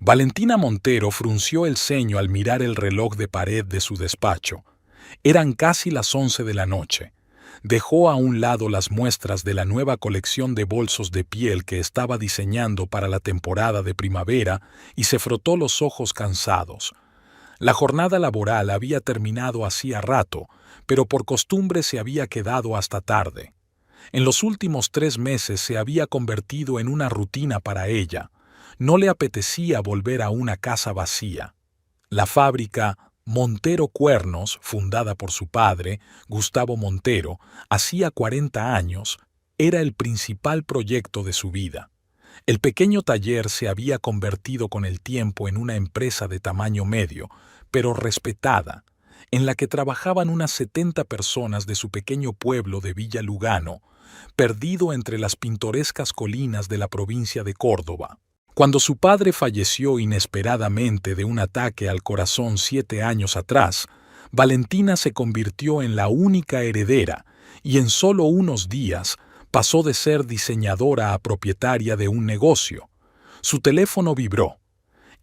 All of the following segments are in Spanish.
Valentina Montero frunció el ceño al mirar el reloj de pared de su despacho. Eran casi las 11 de la noche. Dejó a un lado las muestras de la nueva colección de bolsos de piel que estaba diseñando para la temporada de primavera y se frotó los ojos cansados. La jornada laboral había terminado hacía rato, pero por costumbre se había quedado hasta tarde. En los últimos 3 meses se había convertido en una rutina para ella. No le apetecía volver a una casa vacía. La fábrica Montero Cuernos, fundada por su padre, Gustavo Montero, hacía 40 años, era el principal proyecto de su vida. El pequeño taller se había convertido con el tiempo en una empresa de tamaño medio, pero respetada, en la que trabajaban unas 70 personas de su pequeño pueblo de Villa Lugano, perdido entre las pintorescas colinas de la provincia de Córdoba. Cuando su padre falleció inesperadamente de un ataque al corazón 7 años atrás, Valentina se convirtió en la única heredera y en solo unos días pasó de ser diseñadora a propietaria de un negocio. Su teléfono vibró.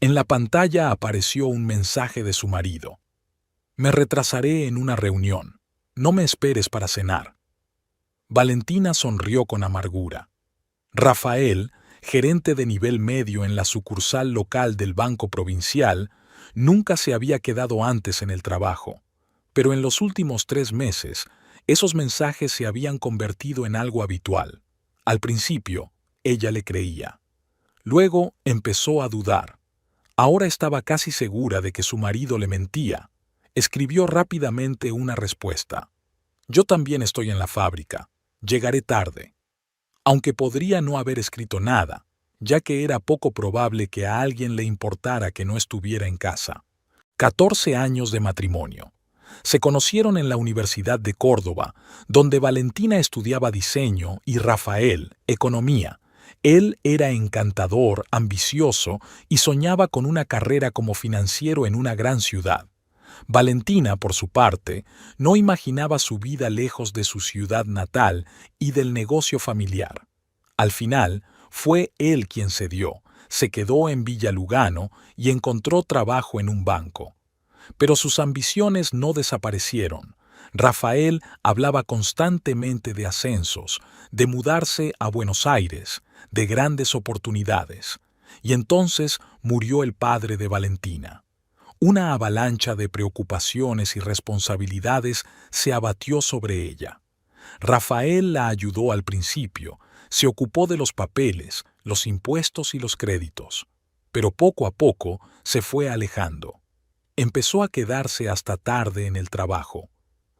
En la pantalla apareció un mensaje de su marido. «Me retrasaré en una reunión. No me esperes para cenar». Valentina sonrió con amargura. Rafael, gerente de nivel medio en la sucursal local del Banco Provincial, nunca se había quedado antes en el trabajo. Pero en los últimos 3 meses, esos mensajes se habían convertido en algo habitual. Al principio, ella le creía. Luego empezó a dudar. Ahora estaba casi segura de que su marido le mentía. Escribió rápidamente una respuesta. «Yo también estoy en la fábrica. Llegaré tarde». Aunque podría no haber escrito nada, ya que era poco probable que a alguien le importara que no estuviera en casa. 14 años de matrimonio. Se conocieron en la Universidad de Córdoba, donde Valentina estudiaba diseño y Rafael, economía. Él era encantador, ambicioso y soñaba con una carrera como financiero en una gran ciudad. Valentina, por su parte, no imaginaba su vida lejos de su ciudad natal y del negocio familiar. Al final, fue él quien cedió, se quedó en Villa Lugano y encontró trabajo en un banco. Pero sus ambiciones no desaparecieron. Rafael hablaba constantemente de ascensos, de mudarse a Buenos Aires, de grandes oportunidades. Y entonces murió el padre de Valentina. Una avalancha de preocupaciones y responsabilidades se abatió sobre ella. Rafael la ayudó al principio, se ocupó de los papeles, los impuestos y los créditos, pero poco a poco se fue alejando. Empezó a quedarse hasta tarde en el trabajo.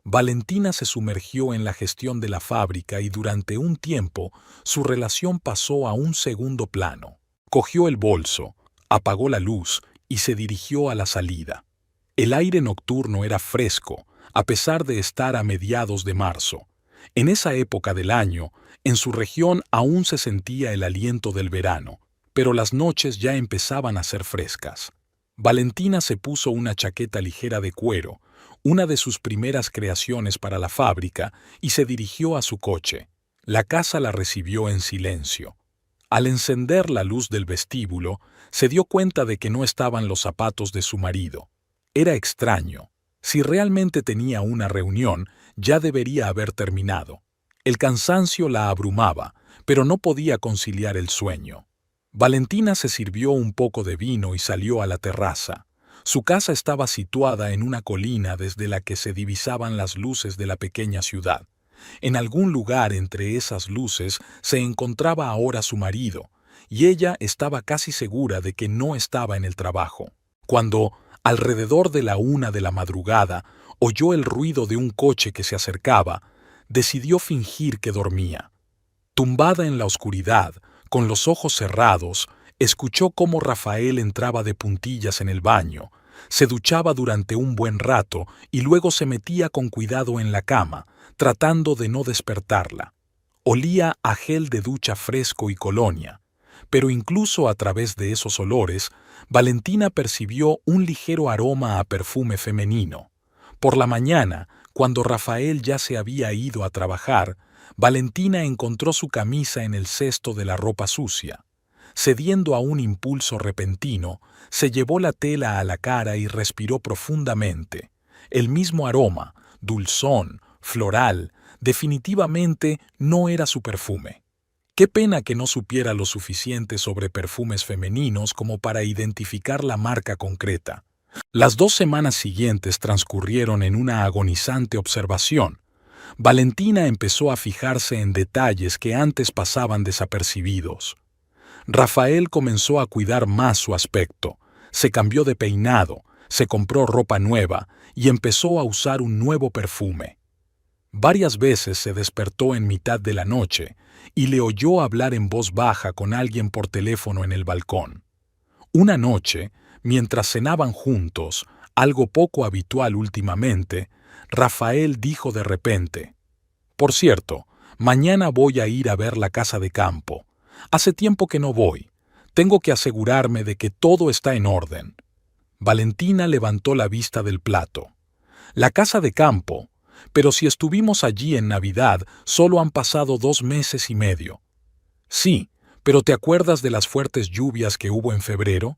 Valentina se sumergió en la gestión de la fábrica y durante un tiempo su relación pasó a un segundo plano. Cogió el bolso, apagó la luz y se dirigió a la salida. El aire nocturno era fresco, a pesar de estar a mediados de marzo. En esa época del año, en su región aún se sentía el aliento del verano, pero las noches ya empezaban a ser frescas. Valentina se puso una chaqueta ligera de cuero, una de sus primeras creaciones para la fábrica, y se dirigió a su coche. La casa la recibió en silencio. Al encender la luz del vestíbulo, se dio cuenta de que no estaban los zapatos de su marido. Era extraño. Si realmente tenía una reunión, ya debería haber terminado. El cansancio la abrumaba, pero no podía conciliar el sueño. Valentina se sirvió un poco de vino y salió a la terraza. Su casa estaba situada en una colina desde la que se divisaban las luces de la pequeña ciudad. En algún lugar entre esas luces se encontraba ahora su marido, y ella estaba casi segura de que no estaba en el trabajo. Cuando, alrededor de la 1 de la madrugada, oyó el ruido de un coche que se acercaba, decidió fingir que dormía. Tumbada en la oscuridad, con los ojos cerrados, escuchó cómo Rafael entraba de puntillas en el baño, se duchaba durante un buen rato y luego se metía con cuidado en la cama, tratando de no despertarla. Olía a gel de ducha fresco y colonia, pero incluso a través de esos olores, Valentina percibió un ligero aroma a perfume femenino. Por la mañana, cuando Rafael ya se había ido a trabajar, Valentina encontró su camisa en el cesto de la ropa sucia. Cediendo a un impulso repentino, se llevó la tela a la cara y respiró profundamente. El mismo aroma, dulzón, floral, definitivamente no era su perfume. Qué pena que no supiera lo suficiente sobre perfumes femeninos como para identificar la marca concreta. Las 2 semanas siguientes transcurrieron en una agonizante observación. Valentina empezó a fijarse en detalles que antes pasaban desapercibidos. Rafael comenzó a cuidar más su aspecto. Se cambió de peinado, se compró ropa nueva y empezó a usar un nuevo perfume. Varias veces se despertó en mitad de la noche y le oyó hablar en voz baja con alguien por teléfono en el balcón. Una noche, mientras cenaban juntos, algo poco habitual últimamente, Rafael dijo de repente: «Por cierto, mañana voy a ir a ver la casa de campo. Hace tiempo que no voy. Tengo que asegurarme de que todo está en orden». Valentina levantó la vista del plato. «La casa de campo. Pero si estuvimos allí en Navidad, solo han pasado 2 meses y medio». «Sí, pero ¿te acuerdas de las fuertes lluvias que hubo en febrero?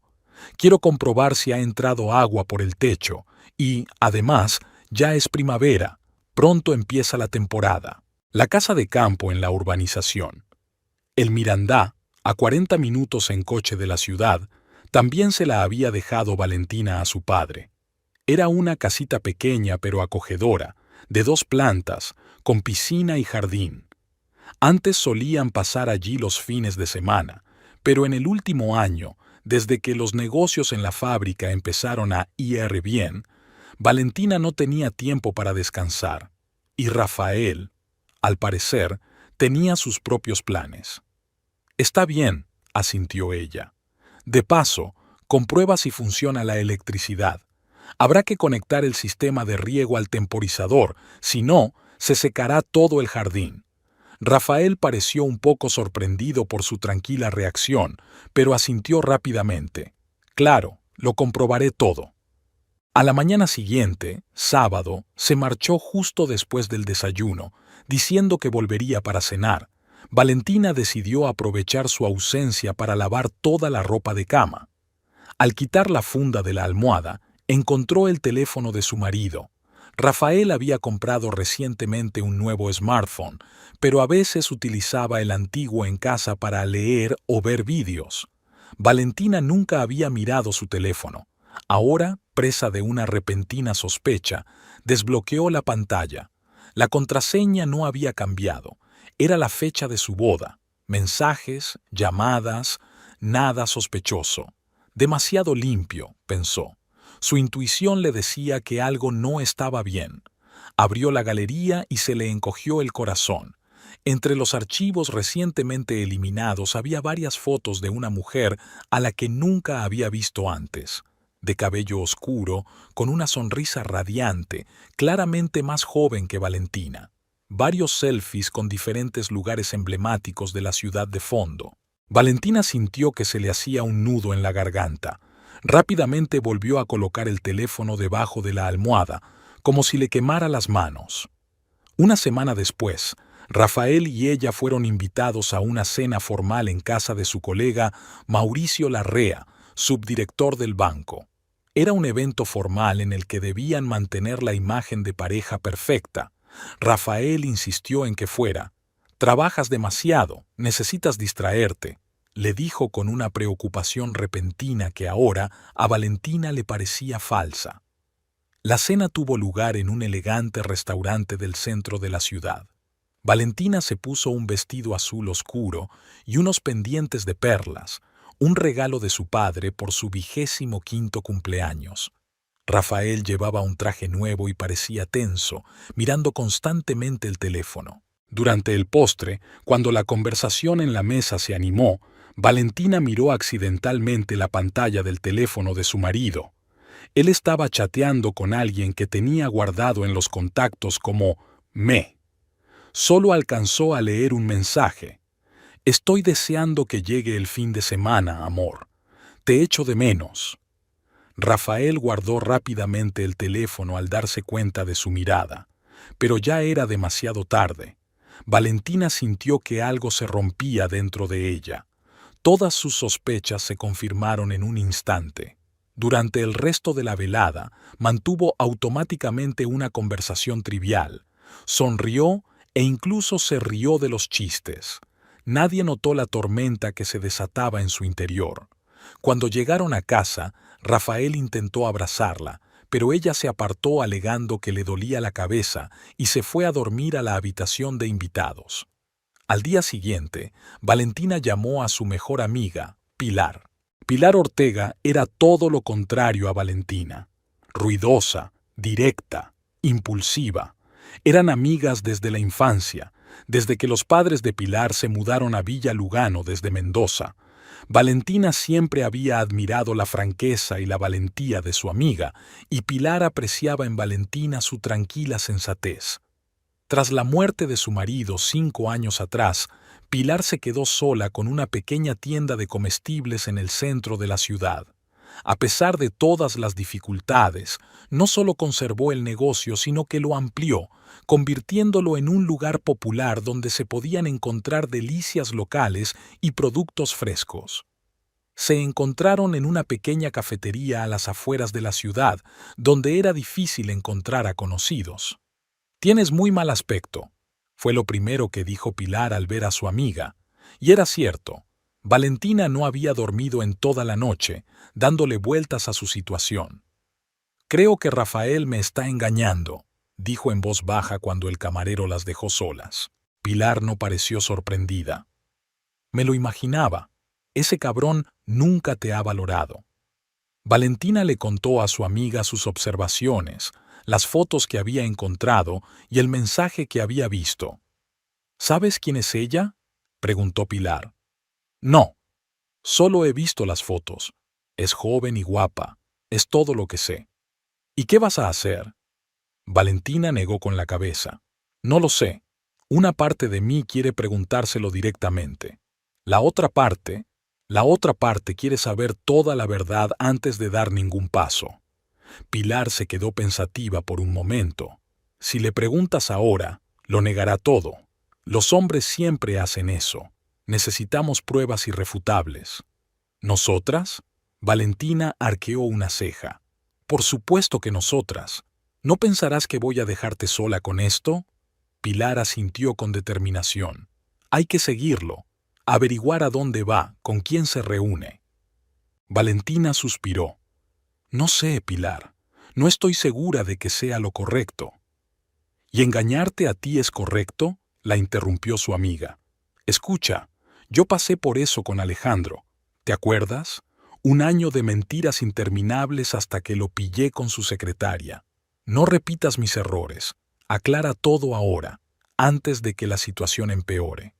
Quiero comprobar si ha entrado agua por el techo y, además, ya es primavera. Pronto empieza la temporada». La casa de campo en la urbanización. El Mirandá, a 40 minutos en coche de la ciudad, también se la había dejado Valentina a su padre. Era una casita pequeña pero acogedora, de 2 plantas, con piscina y jardín. Antes solían pasar allí los fines de semana, pero en el último año, desde que los negocios en la fábrica empezaron a ir bien, Valentina no tenía tiempo para descansar, y Rafael, al parecer, tenía sus propios planes. «Está bien», asintió ella. «De paso, comprueba si funciona la electricidad. Habrá que conectar el sistema de riego al temporizador, si no, se secará todo el jardín». Rafael pareció un poco sorprendido por su tranquila reacción, pero asintió rápidamente. «Claro, lo comprobaré todo». A la mañana siguiente, sábado, se marchó justo después del desayuno, diciendo que volvería para cenar. Valentina decidió aprovechar su ausencia para lavar toda la ropa de cama. Al quitar la funda de la almohada, encontró el teléfono de su marido. Rafael había comprado recientemente un nuevo smartphone, pero a veces utilizaba el antiguo en casa para leer o ver vídeos. Valentina nunca había mirado su teléfono. Ahora, presa de una repentina sospecha, desbloqueó la pantalla. La contraseña no había cambiado. Era la fecha de su boda. Mensajes, llamadas, nada sospechoso. Demasiado limpio, pensó. Su intuición le decía que algo no estaba bien. Abrió la galería y se le encogió el corazón. Entre los archivos recientemente eliminados había varias fotos de una mujer a la que nunca había visto antes. De cabello oscuro, con una sonrisa radiante, claramente más joven que Valentina. Varios selfies con diferentes lugares emblemáticos de la ciudad de fondo. Valentina sintió que se le hacía un nudo en la garganta. Rápidamente volvió a colocar el teléfono debajo de la almohada, como si le quemara las manos. Una semana después, Rafael y ella fueron invitados a una cena formal en casa de su colega Mauricio Larrea, subdirector del banco. Era un evento formal en el que debían mantener la imagen de pareja perfecta. Rafael insistió en que fuera. «Trabajas demasiado, necesitas distraerte», le dijo con una preocupación repentina que ahora a Valentina le parecía falsa. La cena tuvo lugar en un elegante restaurante del centro de la ciudad. Valentina se puso un vestido azul oscuro y unos pendientes de perlas, un regalo de su padre por su 25º cumpleaños. Rafael llevaba un traje nuevo y parecía tenso, mirando constantemente el teléfono. Durante el postre, cuando la conversación en la mesa se animó, Valentina miró accidentalmente la pantalla del teléfono de su marido. Él estaba chateando con alguien que tenía guardado en los contactos como «me». Solo alcanzó a leer un mensaje. «Estoy deseando que llegue el fin de semana, amor. Te echo de menos». Rafael guardó rápidamente el teléfono al darse cuenta de su mirada, pero ya era demasiado tarde. Valentina sintió que algo se rompía dentro de ella. Todas sus sospechas se confirmaron en un instante. Durante el resto de la velada, mantuvo automáticamente una conversación trivial. Sonrió e incluso se rió de los chistes. Nadie notó la tormenta que se desataba en su interior. Cuando llegaron a casa, Rafael intentó abrazarla, pero ella se apartó alegando que le dolía la cabeza y se fue a dormir a la habitación de invitados. Al día siguiente, Valentina llamó a su mejor amiga, Pilar. Pilar Ortega era todo lo contrario a Valentina. Ruidosa, directa, impulsiva. Eran amigas desde la infancia, desde que los padres de Pilar se mudaron a Villa Lugano desde Mendoza. Valentina siempre había admirado la franqueza y la valentía de su amiga, y Pilar apreciaba en Valentina su tranquila sensatez. Tras la muerte de su marido 5 años atrás, Pilar se quedó sola con una pequeña tienda de comestibles en el centro de la ciudad. A pesar de todas las dificultades, no solo conservó el negocio, sino que lo amplió, convirtiéndolo en un lugar popular donde se podían encontrar delicias locales y productos frescos. Se encontraron en una pequeña cafetería a las afueras de la ciudad, donde era difícil encontrar a conocidos. «Tienes muy mal aspecto», fue lo primero que dijo Pilar al ver a su amiga. Y era cierto. Valentina no había dormido en toda la noche, dándole vueltas a su situación. «Creo que Rafael me está engañando», dijo en voz baja cuando el camarero las dejó solas. Pilar no pareció sorprendida. «Me lo imaginaba. Ese cabrón nunca te ha valorado». Valentina le contó a su amiga sus observaciones, las fotos que había encontrado y el mensaje que había visto. «¿Sabes quién es ella?», preguntó Pilar. «No, solo he visto las fotos. Es joven y guapa, es todo lo que sé». «¿Y qué vas a hacer?». Valentina negó con la cabeza. «No lo sé. Una parte de mí quiere preguntárselo directamente. La otra parte quiere saber toda la verdad antes de dar ningún paso». Pilar se quedó pensativa por un momento. Si le preguntas ahora, lo negará todo. Los hombres siempre hacen eso. Necesitamos pruebas irrefutables. ¿Nosotras? Valentina arqueó una ceja. Por supuesto que nosotras. ¿No pensarás que voy a dejarte sola con esto? Pilar asintió con determinación. Hay que seguirlo. Averiguar a dónde va, con quién se reúne. Valentina suspiró. «No sé, Pilar. No estoy segura de que sea lo correcto». «¿Y engañarte a ti es correcto?», la interrumpió su amiga. «Escucha, yo pasé por eso con Alejandro. ¿Te acuerdas? 1 año de mentiras interminables hasta que lo pillé con su secretaria. No repitas mis errores. Aclara todo ahora, antes de que la situación empeore».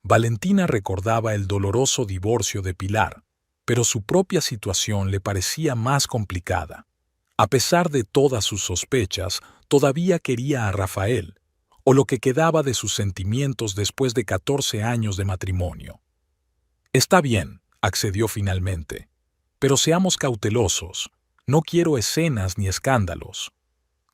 Valentina recordaba el doloroso divorcio de Pilar, pero su propia situación le parecía más complicada. A pesar de todas sus sospechas, todavía quería a Rafael, o lo que quedaba de sus sentimientos después de 14 años de matrimonio. «Está bien», accedió finalmente, «pero seamos cautelosos. No quiero escenas ni escándalos».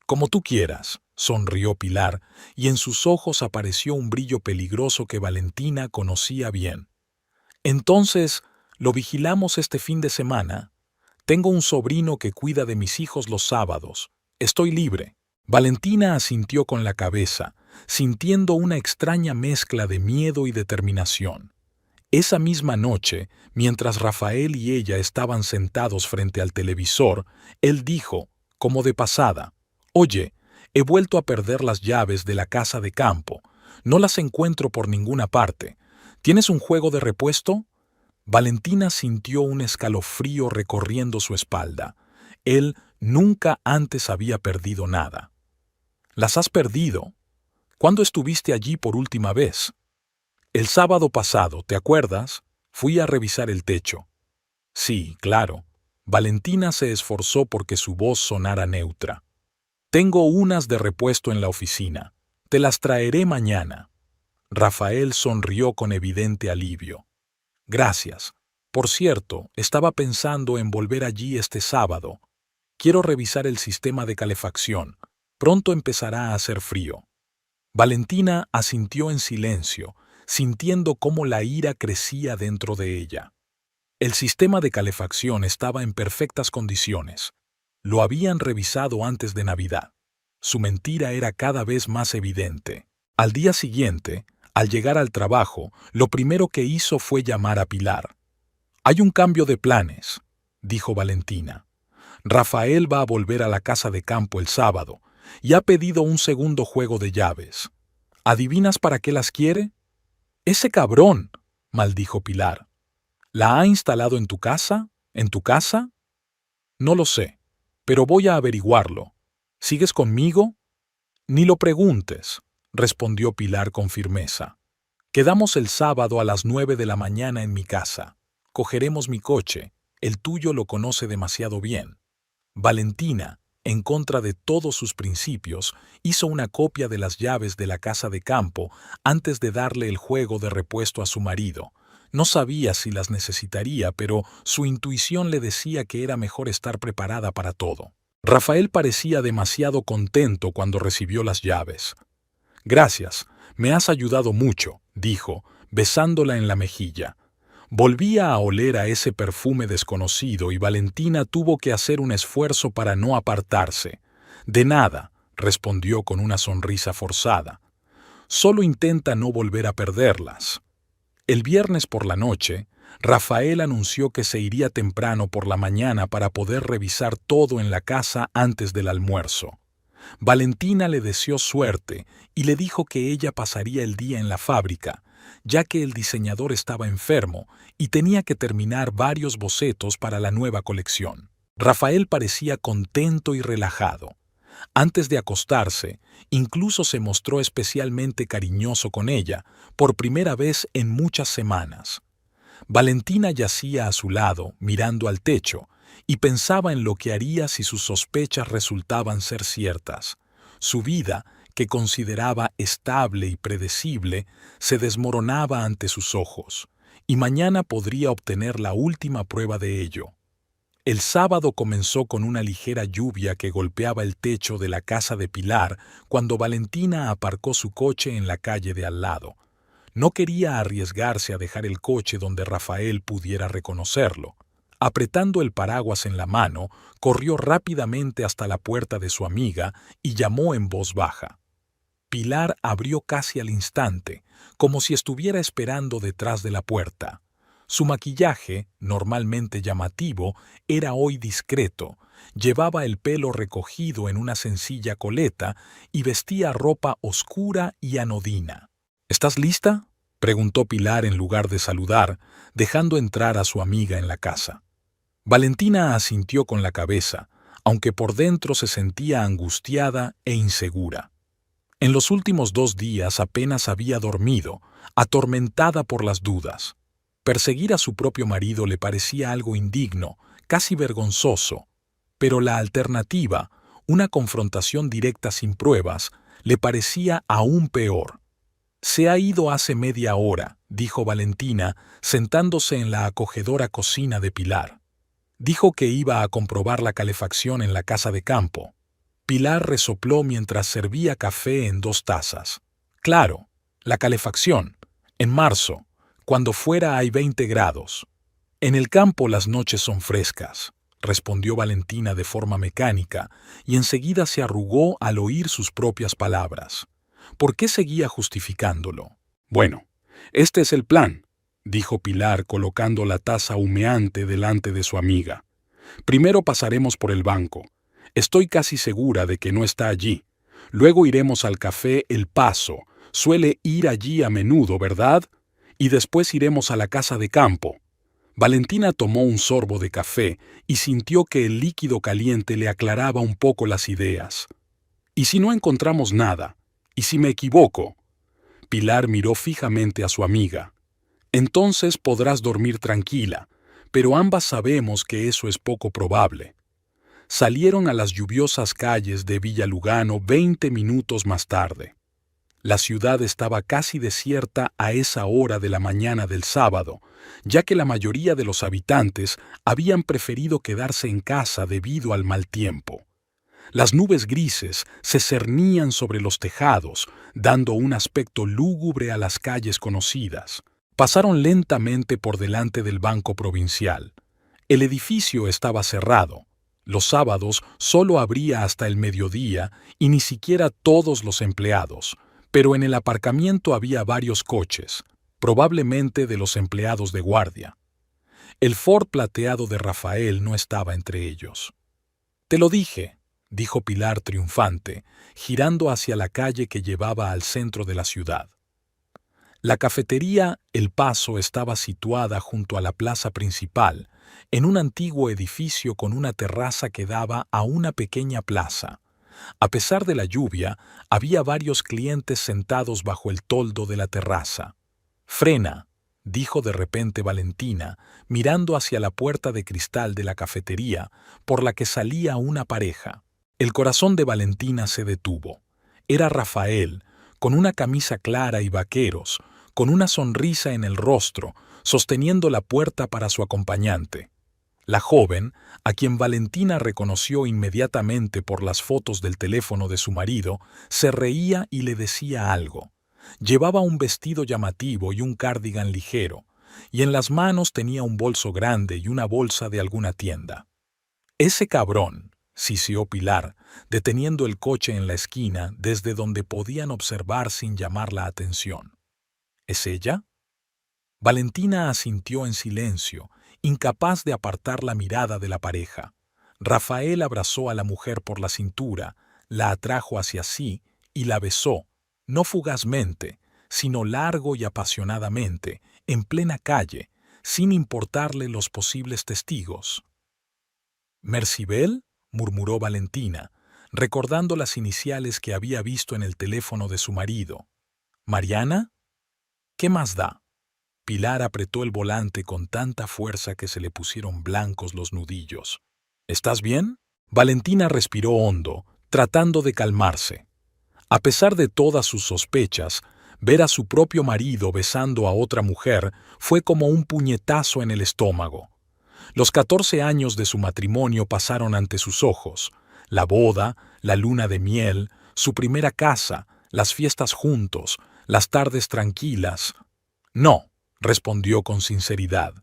«Como tú quieras», sonrió Pilar, y en sus ojos apareció un brillo peligroso que Valentina conocía bien. «Entonces, ¿lo vigilamos este fin de semana? Tengo un sobrino que cuida de mis hijos los sábados. Estoy libre». Valentina asintió con la cabeza, sintiendo una extraña mezcla de miedo y determinación. Esa misma noche, mientras Rafael y ella estaban sentados frente al televisor, él dijo, como de pasada, «Oye, he vuelto a perder las llaves de la casa de campo. No las encuentro por ninguna parte. ¿Tienes un juego de repuesto?». Valentina sintió un escalofrío recorriendo su espalda. Él nunca antes había perdido nada. «¿Las has perdido? ¿Cuándo estuviste allí por última vez?». «El sábado pasado, ¿te acuerdas? Fui a revisar el techo». «Sí, claro». Valentina se esforzó porque su voz sonara neutra. «Tengo unas de repuesto en la oficina. Te las traeré mañana». Rafael sonrió con evidente alivio. «Gracias. Por cierto, estaba pensando en volver allí este sábado. Quiero revisar el sistema de calefacción. Pronto empezará a hacer frío». Valentina asintió en silencio, sintiendo cómo la ira crecía dentro de ella. El sistema de calefacción estaba en perfectas condiciones. Lo habían revisado antes de Navidad. Su mentira era cada vez más evidente. Al día siguiente, al llegar al trabajo, lo primero que hizo fue llamar a Pilar. «Hay un cambio de planes», dijo Valentina. «Rafael va a volver a la casa de campo el sábado y ha pedido un segundo juego de llaves. ¿Adivinas para qué las quiere?» «Ese cabrón», maldijo Pilar. «¿La ha instalado en tu casa? ¿En tu casa?» «No lo sé, pero voy a averiguarlo. ¿Sigues conmigo?» «Ni lo preguntes», respondió Pilar con firmeza. «Quedamos el sábado a las 9 de la mañana en mi casa. Cogeremos mi coche. El tuyo lo conoce demasiado bien». Valentina, en contra de todos sus principios, hizo una copia de las llaves de la casa de campo antes de darle el juego de repuesto a su marido. No sabía si las necesitaría, pero su intuición le decía que era mejor estar preparada para todo. Rafael parecía demasiado contento cuando recibió las llaves. «Gracias, me has ayudado mucho», dijo, besándola en la mejilla. Volvía a oler a ese perfume desconocido y Valentina tuvo que hacer un esfuerzo para no apartarse. «De nada», respondió con una sonrisa forzada. «Solo intenta no volver a perderlas». El viernes por la noche, Rafael anunció que se iría temprano por la mañana para poder revisar todo en la casa antes del almuerzo. Valentina le deseó suerte y le dijo que ella pasaría el día en la fábrica, ya que el diseñador estaba enfermo y tenía que terminar varios bocetos para la nueva colección. Rafael parecía contento y relajado. Antes de acostarse, incluso se mostró especialmente cariñoso con ella, por primera vez en muchas semanas. Valentina yacía a su lado, mirando al techo, y pensaba en lo que haría si sus sospechas resultaban ser ciertas. Su vida, que consideraba estable y predecible, se desmoronaba ante sus ojos, y mañana podría obtener la última prueba de ello. El sábado comenzó con una ligera lluvia que golpeaba el techo de la casa de Pilar cuando Valentina aparcó su coche en la calle de al lado. No quería arriesgarse a dejar el coche donde Rafael pudiera reconocerlo. Apretando el paraguas en la mano, corrió rápidamente hasta la puerta de su amiga y llamó en voz baja. Pilar abrió casi al instante, como si estuviera esperando detrás de la puerta. Su maquillaje, normalmente llamativo, era hoy discreto. Llevaba el pelo recogido en una sencilla coleta y vestía ropa oscura y anodina. «¿Estás lista?», preguntó Pilar en lugar de saludar, dejando entrar a su amiga en la casa. Valentina asintió con la cabeza, aunque por dentro se sentía angustiada e insegura. En los últimos 2 días apenas había dormido, atormentada por las dudas. Perseguir a su propio marido le parecía algo indigno, casi vergonzoso, pero la alternativa, una confrontación directa sin pruebas, le parecía aún peor. «Se ha ido hace media hora», dijo Valentina, sentándose en la acogedora cocina de Pilar. «Dijo que iba a comprobar la calefacción en la casa de campo». Pilar resopló mientras servía café en 2 tazas. «Claro, la calefacción. En marzo, cuando fuera hay 20 grados. En el campo las noches son frescas», respondió Valentina de forma mecánica, y enseguida se arrugó al oír sus propias palabras. ¿Por qué seguía justificándolo? «Bueno, este es el plan», dijo Pilar colocando la taza humeante delante de su amiga. «Primero pasaremos por el banco. Estoy casi segura de que no está allí. Luego iremos al café El Paso. Suele ir allí a menudo, ¿verdad? Y después iremos a la casa de campo». Valentina tomó un sorbo de café y sintió que el líquido caliente le aclaraba un poco las ideas. «¿Y si no encontramos nada? ¿Y si me equivoco?». Pilar miró fijamente a su amiga. «Entonces podrás dormir tranquila, pero ambas sabemos que eso es poco probable». Salieron a las lluviosas calles de Villa Lugano 20 minutos más tarde. La ciudad estaba casi desierta a esa hora de la mañana del sábado, ya que la mayoría de los habitantes habían preferido quedarse en casa debido al mal tiempo. Las nubes grises se cernían sobre los tejados, dando un aspecto lúgubre a las calles conocidas. Pasaron lentamente por delante del Banco Provincial. El edificio estaba cerrado. Los sábados solo abría hasta el mediodía y ni siquiera todos los empleados, pero en el aparcamiento había varios coches, probablemente de los empleados de guardia. El Ford plateado de Rafael no estaba entre ellos. «Te lo dije», dijo Pilar triunfante, girando hacia la calle que llevaba al centro de la ciudad. La cafetería El Paso estaba situada junto a la plaza principal, en un antiguo edificio con una terraza que daba a una pequeña plaza. A pesar de la lluvia, había varios clientes sentados bajo el toldo de la terraza. «Frena», dijo de repente Valentina, mirando hacia la puerta de cristal de la cafetería, por la que salía una pareja. El corazón de Valentina se detuvo. Era Rafael, con una camisa clara y vaqueros, con una sonrisa en el rostro, sosteniendo la puerta para su acompañante. La joven, a quien Valentina reconoció inmediatamente por las fotos del teléfono de su marido, se reía y le decía algo. Llevaba un vestido llamativo y un cardigan ligero, y en las manos tenía un bolso grande y una bolsa de alguna tienda. «Ese cabrón», siseó Pilar, deteniendo el coche en la esquina desde donde podían observar sin llamar la atención. «¿Es ella?». Valentina asintió en silencio, incapaz de apartar la mirada de la pareja. Rafael abrazó a la mujer por la cintura, la atrajo hacia sí y la besó, no fugazmente, sino largo y apasionadamente, en plena calle, sin importarle los posibles testigos. «¿Mercibel?», murmuró Valentina, recordando las iniciales que había visto en el teléfono de su marido. «¿Mariana? ¿Qué más da?». Pilar apretó el volante con tanta fuerza que se le pusieron blancos los nudillos. «¿Estás bien?». Valentina respiró hondo, tratando de calmarse. A pesar de todas sus sospechas, ver a su propio marido besando a otra mujer fue como un puñetazo en el estómago. Los 14 años de su matrimonio pasaron ante sus ojos: la boda, la luna de miel, su primera casa, las fiestas juntos, las tardes tranquilas. «No», respondió con sinceridad.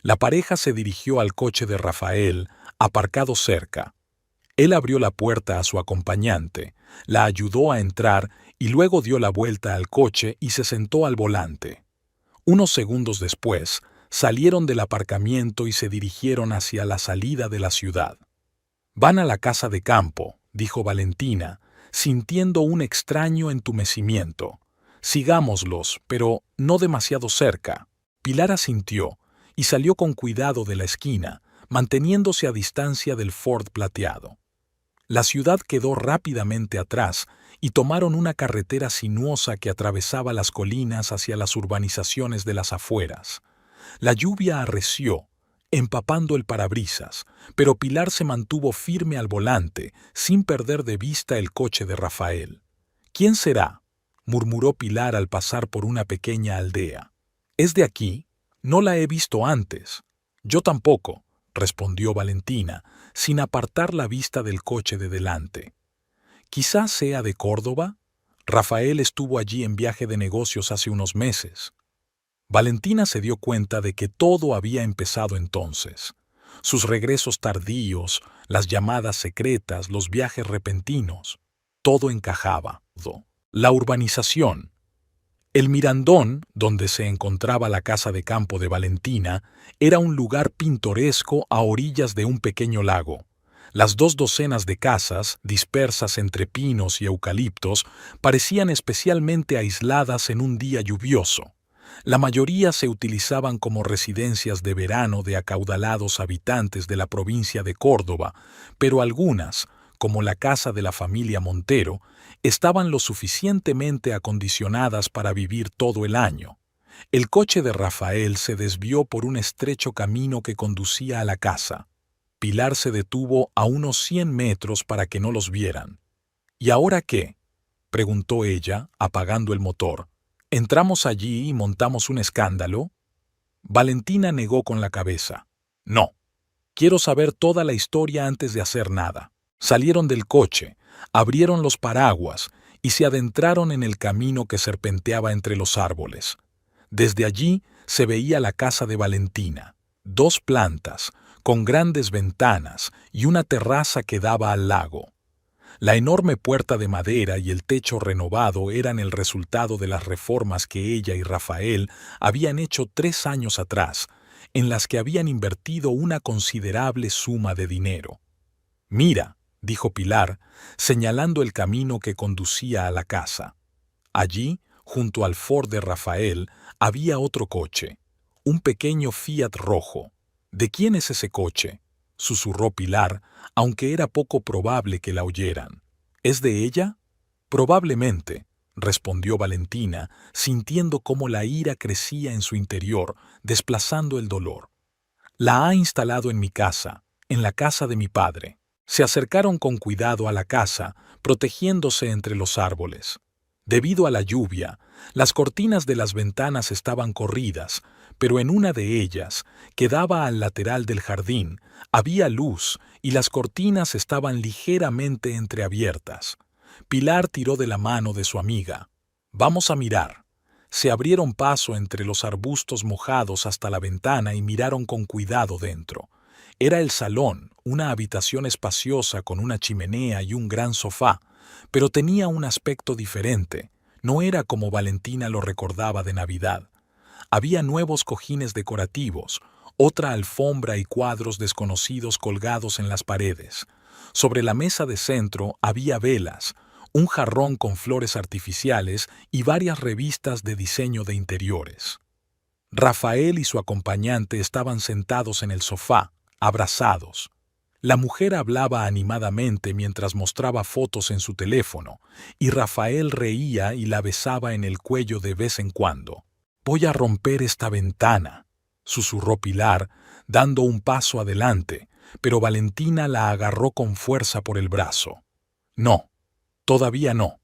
La pareja se dirigió al coche de Rafael, aparcado cerca. Él abrió la puerta a su acompañante, la ayudó a entrar y luego dio la vuelta al coche y se sentó al volante. Unos segundos después, salieron del aparcamiento y se dirigieron hacia la salida de la ciudad. «Van a la casa de campo», dijo Valentina, sintiendo un extraño entumecimiento. «Sigámoslos, pero no demasiado cerca». Pilar asintió y salió con cuidado de la esquina, manteniéndose a distancia del Ford plateado. La ciudad quedó rápidamente atrás y tomaron una carretera sinuosa que atravesaba las colinas hacia las urbanizaciones de las afueras. La lluvia arreció, empapando el parabrisas, pero Pilar se mantuvo firme al volante, sin perder de vista el coche de Rafael. «¿Quién será?», murmuró Pilar al pasar por una pequeña aldea. «¿Es de aquí? No la he visto antes». «Yo tampoco», respondió Valentina, sin apartar la vista del coche de delante. «Quizás sea de Córdoba. Rafael estuvo allí en viaje de negocios hace unos meses». Valentina se dio cuenta de que todo había empezado entonces. Sus regresos tardíos, las llamadas secretas, los viajes repentinos. Todo encajaba. La urbanización. El Mirandón, donde se encontraba la casa de campo de Valentina, era un lugar pintoresco a orillas de un pequeño lago. Las 2 docenas de casas, dispersas entre pinos y eucaliptos, parecían especialmente aisladas en un día lluvioso. La mayoría se utilizaban como residencias de verano de acaudalados habitantes de la provincia de Córdoba, pero algunas, como la casa de la familia Montero, estaban lo suficientemente acondicionadas para vivir todo el año. El coche de Rafael se desvió por un estrecho camino que conducía a la casa. Pilar se detuvo a unos 100 metros para que no los vieran. «¿Y ahora qué?», preguntó ella, apagando el motor. «¿Entramos allí y montamos un escándalo?». Valentina negó con la cabeza. «No. Quiero saber toda la historia antes de hacer nada». Salieron del coche, abrieron los paraguas y se adentraron en el camino que serpenteaba entre los árboles. Desde allí se veía la casa de Valentina, 2 plantas, con grandes ventanas y una terraza que daba al lago. La enorme puerta de madera y el techo renovado eran el resultado de las reformas que ella y Rafael habían hecho 3 años atrás, en las que habían invertido una considerable suma de dinero. «Mira», dijo Pilar, señalando el camino que conducía a la casa. Allí, junto al Ford de Rafael, había otro coche, un pequeño Fiat rojo. «¿De quién es ese coche?», susurró Pilar, aunque era poco probable que la oyeran. «¿Es de ella?». «Probablemente», respondió Valentina, sintiendo cómo la ira crecía en su interior, desplazando el dolor. «La ha instalado en mi casa, en la casa de mi padre». Se acercaron con cuidado a la casa, protegiéndose entre los árboles. Debido a la lluvia, las cortinas de las ventanas estaban corridas, pero en una de ellas, que daba al lateral del jardín, había luz y las cortinas estaban ligeramente entreabiertas. Pilar tiró de la mano de su amiga. «Vamos a mirar». Se abrieron paso entre los arbustos mojados hasta la ventana y miraron con cuidado dentro. Era el salón, una habitación espaciosa con una chimenea y un gran sofá, pero tenía un aspecto diferente. No era como Valentina lo recordaba de Navidad. Había nuevos cojines decorativos, otra alfombra y cuadros desconocidos colgados en las paredes. Sobre la mesa de centro había velas, un jarrón con flores artificiales y varias revistas de diseño de interiores. Rafael y su acompañante estaban sentados en el sofá, abrazados. La mujer hablaba animadamente mientras mostraba fotos en su teléfono, y Rafael reía y la besaba en el cuello de vez en cuando. «Voy a romper esta ventana», susurró Pilar, dando un paso adelante, pero Valentina la agarró con fuerza por el brazo. «No, todavía no».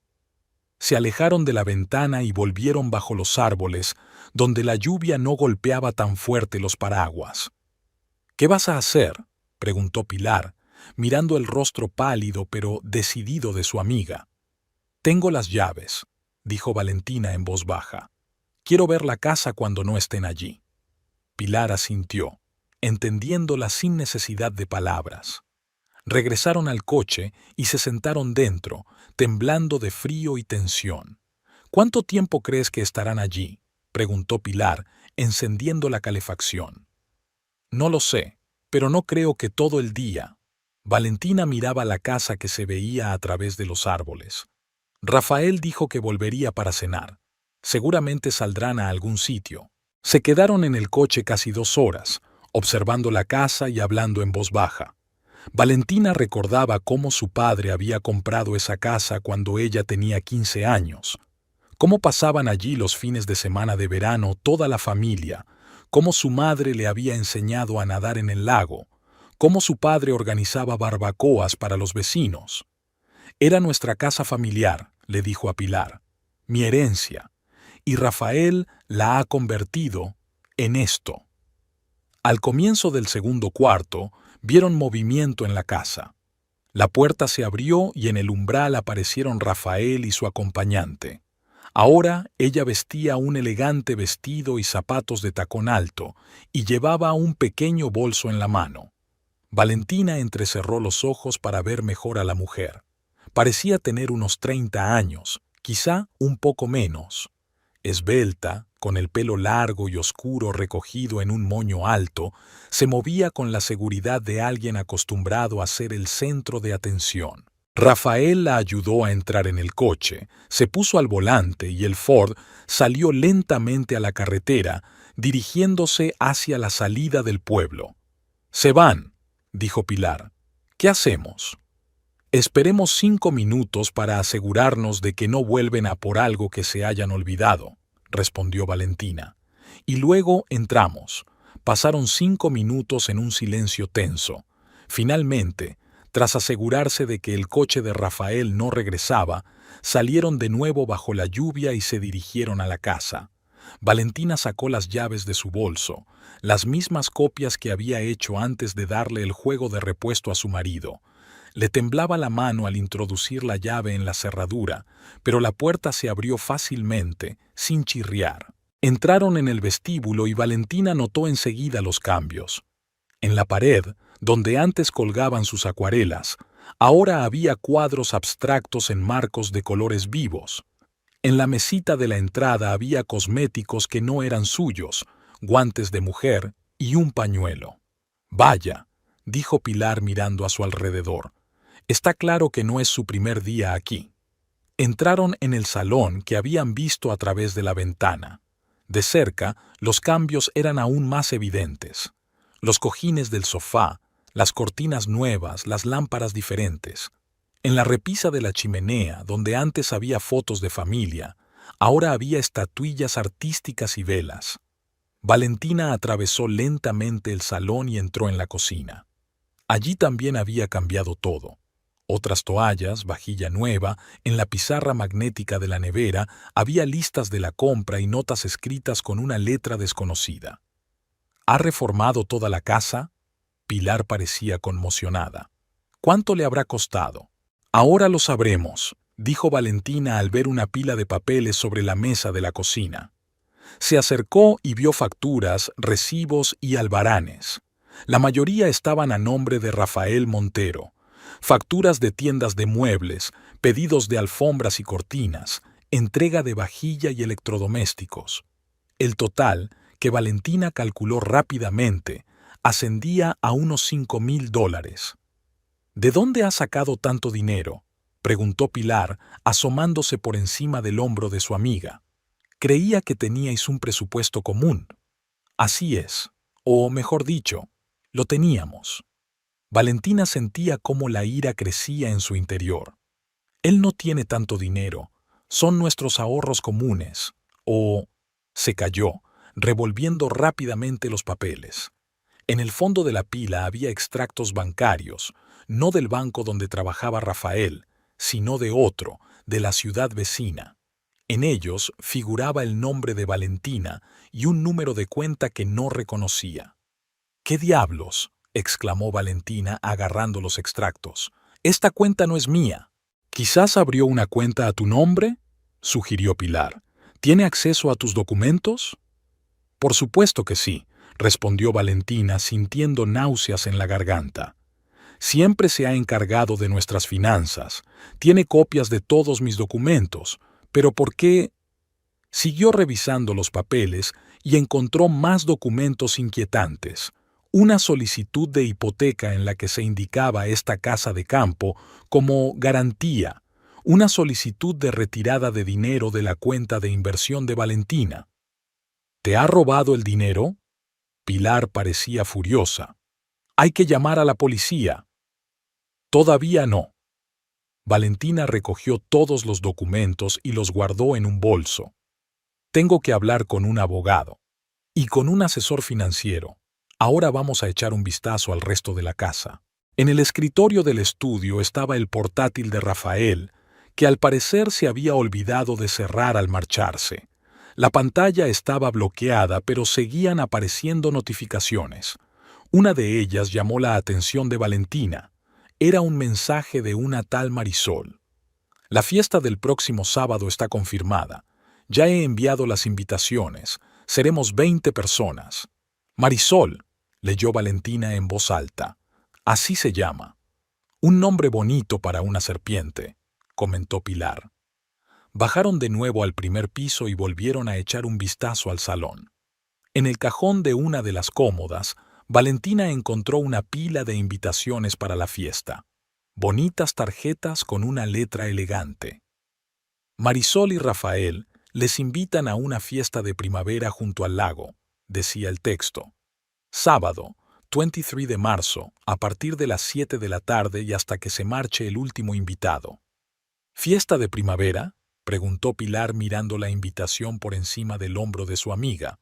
Se alejaron de la ventana y volvieron bajo los árboles, donde la lluvia no golpeaba tan fuerte los paraguas. «¿Qué vas a hacer?», preguntó Pilar, mirando el rostro pálido pero decidido de su amiga. «Tengo las llaves», dijo Valentina en voz baja. «Quiero ver la casa cuando no estén allí». Pilar asintió, entendiéndola sin necesidad de palabras. Regresaron al coche y se sentaron dentro, temblando de frío y tensión. «¿Cuánto tiempo crees que estarán allí?», preguntó Pilar, encendiendo la calefacción. «No lo sé, pero no creo que todo el día». Valentina miraba la casa que se veía a través de los árboles. Rafael dijo que volvería para cenar. Seguramente saldrán a algún sitio. Se quedaron en el coche casi 2 horas, observando la casa y hablando en voz baja. Valentina recordaba cómo su padre había comprado esa casa cuando ella tenía 15 años. Cómo pasaban allí los fines de semana de verano toda la familia, cómo su madre le había enseñado a nadar en el lago, cómo su padre organizaba barbacoas para los vecinos. «Era nuestra casa familiar», le dijo a Pilar, «mi herencia, y Rafael la ha convertido en esto». Al comienzo del segundo cuarto, vieron movimiento en la casa. La puerta se abrió y en el umbral aparecieron Rafael y su acompañante. Ahora ella vestía un elegante vestido y zapatos de tacón alto, y llevaba un pequeño bolso en la mano. Valentina entrecerró los ojos para ver mejor a la mujer. Parecía tener unos 30 años, quizá un poco menos. Esbelta, con el pelo largo y oscuro recogido en un moño alto, se movía con la seguridad de alguien acostumbrado a ser el centro de atención. Rafael la ayudó a entrar en el coche, se puso al volante y el Ford salió lentamente a la carretera, dirigiéndose hacia la salida del pueblo. «Se van», dijo Pilar. «¿Qué hacemos?». «Esperemos 5 minutos para asegurarnos de que no vuelven a por algo que se hayan olvidado», respondió Valentina. «Y luego entramos». Pasaron 5 minutos en un silencio tenso. Finalmente, tras asegurarse de que el coche de Rafael no regresaba, salieron de nuevo bajo la lluvia y se dirigieron a la casa. Valentina sacó las llaves de su bolso, las mismas copias que había hecho antes de darle el juego de repuesto a su marido. Le temblaba la mano al introducir la llave en la cerradura, pero la puerta se abrió fácilmente, sin chirriar. Entraron en el vestíbulo y Valentina notó enseguida los cambios. En la pared, donde antes colgaban sus acuarelas, ahora había cuadros abstractos en marcos de colores vivos. En la mesita de la entrada había cosméticos que no eran suyos, guantes de mujer y un pañuelo. «Vaya», dijo Pilar mirando a su alrededor, «está claro que no es su primer día aquí». Entraron en el salón que habían visto a través de la ventana. De cerca, los cambios eran aún más evidentes. Los cojines del sofá, las cortinas nuevas, las lámparas diferentes. En la repisa de la chimenea, donde antes había fotos de familia, ahora había estatuillas artísticas y velas. Valentina atravesó lentamente el salón y entró en la cocina. Allí también había cambiado todo. Otras toallas, vajilla nueva, en la pizarra magnética de la nevera había listas de la compra y notas escritas con una letra desconocida. ¿Ha reformado toda la casa? Pilar parecía conmocionada. ¿Cuánto le habrá costado? Ahora lo sabremos, dijo Valentina al ver una pila de papeles sobre la mesa de la cocina. Se acercó y vio facturas, recibos y albaranes. La mayoría estaban a nombre de Rafael Montero. Facturas de tiendas de muebles, pedidos de alfombras y cortinas, entrega de vajilla y electrodomésticos. El total, que Valentina calculó rápidamente, ascendía a unos $5.000. ¿De dónde ha sacado tanto dinero?, preguntó Pilar, asomándose por encima del hombro de su amiga. Creía que teníais un presupuesto común. Así es, o mejor dicho, lo teníamos. Valentina sentía cómo la ira crecía en su interior. Él no tiene tanto dinero, son nuestros ahorros comunes. Se calló, revolviendo rápidamente los papeles. En el fondo de la pila había extractos bancarios, no del banco donde trabajaba Rafael, sino de otro, de la ciudad vecina. En ellos figuraba el nombre de Valentina y un número de cuenta que no reconocía. «¿Qué diablos?», exclamó Valentina agarrando los extractos. «Esta cuenta no es mía». «¿Quizás abrió una cuenta a tu nombre?», sugirió Pilar. «¿Tiene acceso a tus documentos?». «Por supuesto que sí», respondió Valentina sintiendo náuseas en la garganta. «Siempre se ha encargado de nuestras finanzas. Tiene copias de todos mis documentos. ¿Pero por qué?». Siguió revisando los papeles y encontró más documentos inquietantes. Una solicitud de hipoteca en la que se indicaba esta casa de campo como garantía. Una solicitud de retirada de dinero de la cuenta de inversión de Valentina. «¿Te ha robado el dinero?». Pilar parecía furiosa. «Hay que llamar a la policía». «Todavía no». Valentina recogió todos los documentos y los guardó en un bolso. «Tengo que hablar con un abogado. Y con un asesor financiero. Ahora vamos a echar un vistazo al resto de la casa». En el escritorio del estudio estaba el portátil de Rafael, que al parecer se había olvidado de cerrar al marcharse. La pantalla estaba bloqueada, pero seguían apareciendo notificaciones. Una de ellas llamó la atención de Valentina. Era un mensaje de una tal Marisol. «La fiesta del próximo sábado está confirmada. Ya he enviado las invitaciones. Seremos 20 personas». «Marisol», leyó Valentina en voz alta. «Así se llama». «Un nombre bonito para una serpiente», comentó Pilar. Bajaron de nuevo al primer piso y volvieron a echar un vistazo al salón. En el cajón de una de las cómodas, Valentina encontró una pila de invitaciones para la fiesta. Bonitas tarjetas con una letra elegante. «Marisol y Rafael les invitan a una fiesta de primavera junto al lago», decía el texto. «Sábado, 23 de marzo, a partir de las 7 de la tarde y hasta que se marche el último invitado». «¿Fiesta de primavera?», preguntó Pilar mirando la invitación por encima del hombro de su amiga.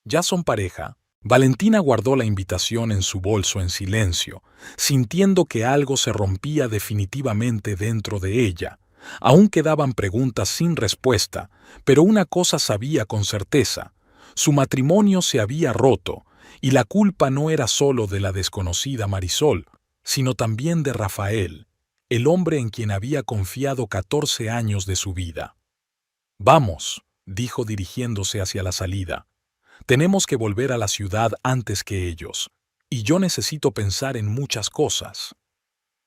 «¿Ya son pareja?». Valentina guardó la invitación en su bolso en silencio, sintiendo que algo se rompía definitivamente dentro de ella. Aún quedaban preguntas sin respuesta, pero una cosa sabía con certeza: Su matrimonio se había roto, y la culpa no era solo de la desconocida Marisol, sino también de Rafael, el hombre en quien había confiado 14 años de su vida. «Vamos», dijo dirigiéndose hacia la salida. «Tenemos que volver a la ciudad antes que ellos, y yo necesito pensar en muchas cosas».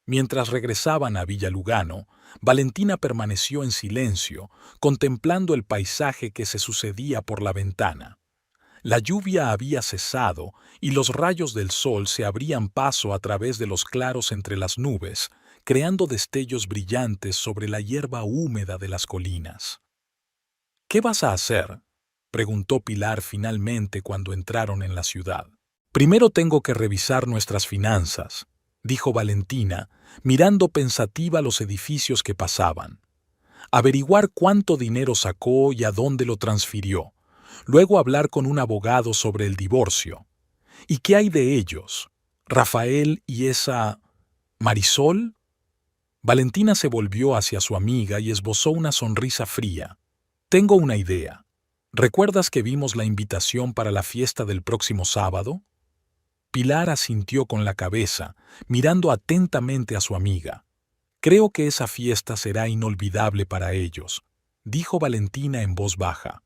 Mientras regresaban a Villa Lugano, Valentina permaneció en silencio, contemplando el paisaje que se sucedía por la ventana. La lluvia había cesado y los rayos del sol se abrían paso a través de los claros entre las nubes, creando destellos brillantes sobre la hierba húmeda de las colinas. «¿Qué vas a hacer?», preguntó Pilar finalmente cuando entraron en la ciudad. «Primero tengo que revisar nuestras finanzas», dijo Valentina, mirando pensativa los edificios que pasaban. «Averiguar cuánto dinero sacó y a dónde lo transfirió. Luego hablar con un abogado sobre el divorcio. ¿Y qué hay de ellos? ¿Rafael y esa Marisol?». Valentina se volvió hacia su amiga y esbozó una sonrisa fría. «Tengo una idea. ¿Recuerdas que vimos la invitación para la fiesta del próximo sábado?». Pilar asintió con la cabeza, mirando atentamente a su amiga. «Creo que esa fiesta será inolvidable para ellos», dijo Valentina en voz baja.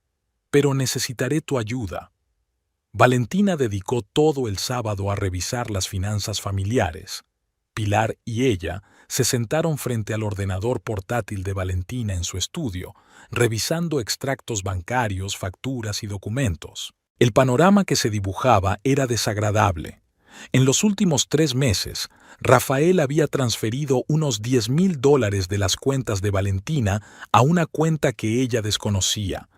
«Pero necesitaré tu ayuda». Valentina dedicó todo el sábado a revisar las finanzas familiares. Pilar y ella se sentaron frente al ordenador portátil de Valentina en su estudio, revisando extractos bancarios, facturas y documentos. El panorama que se dibujaba era desagradable. En los últimos 3 meses, Rafael había transferido unos $10,000 de las cuentas de Valentina a una cuenta que ella desconocía.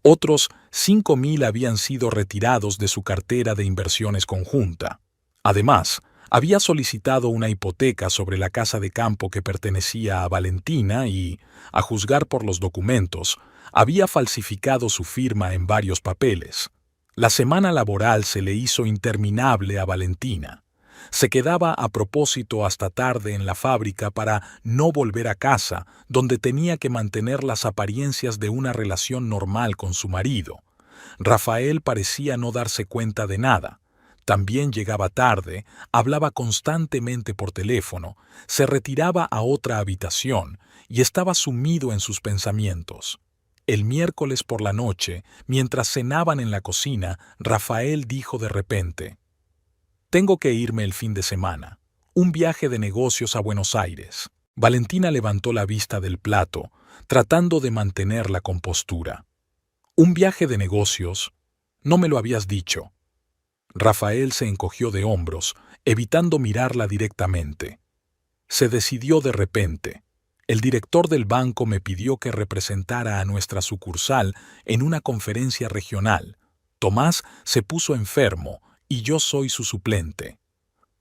Otros 5,000 habían sido retirados de su cartera de inversiones conjunta. Además, había solicitado una hipoteca sobre la casa de campo que pertenecía a Valentina y, a juzgar por los documentos, había falsificado su firma en varios papeles. La semana laboral se le hizo interminable a Valentina. Se quedaba a propósito hasta tarde en la fábrica para no volver a casa, donde tenía que mantener las apariencias de una relación normal con su marido. Rafael parecía no darse cuenta de nada. También llegaba tarde, hablaba constantemente por teléfono, se retiraba a otra habitación y estaba sumido en sus pensamientos. El miércoles por la noche, mientras cenaban en la cocina, Rafael dijo de repente: «Tengo que irme el fin de semana. Un viaje de negocios a Buenos Aires». Valentina levantó la vista del plato, tratando de mantener la compostura. «¿Un viaje de negocios? No me lo habías dicho». Rafael se encogió de hombros, evitando mirarla directamente. Se decidió de repente. «El director del banco me pidió que representara a nuestra sucursal en una conferencia regional. Tomás se puso enfermo y yo soy su suplente».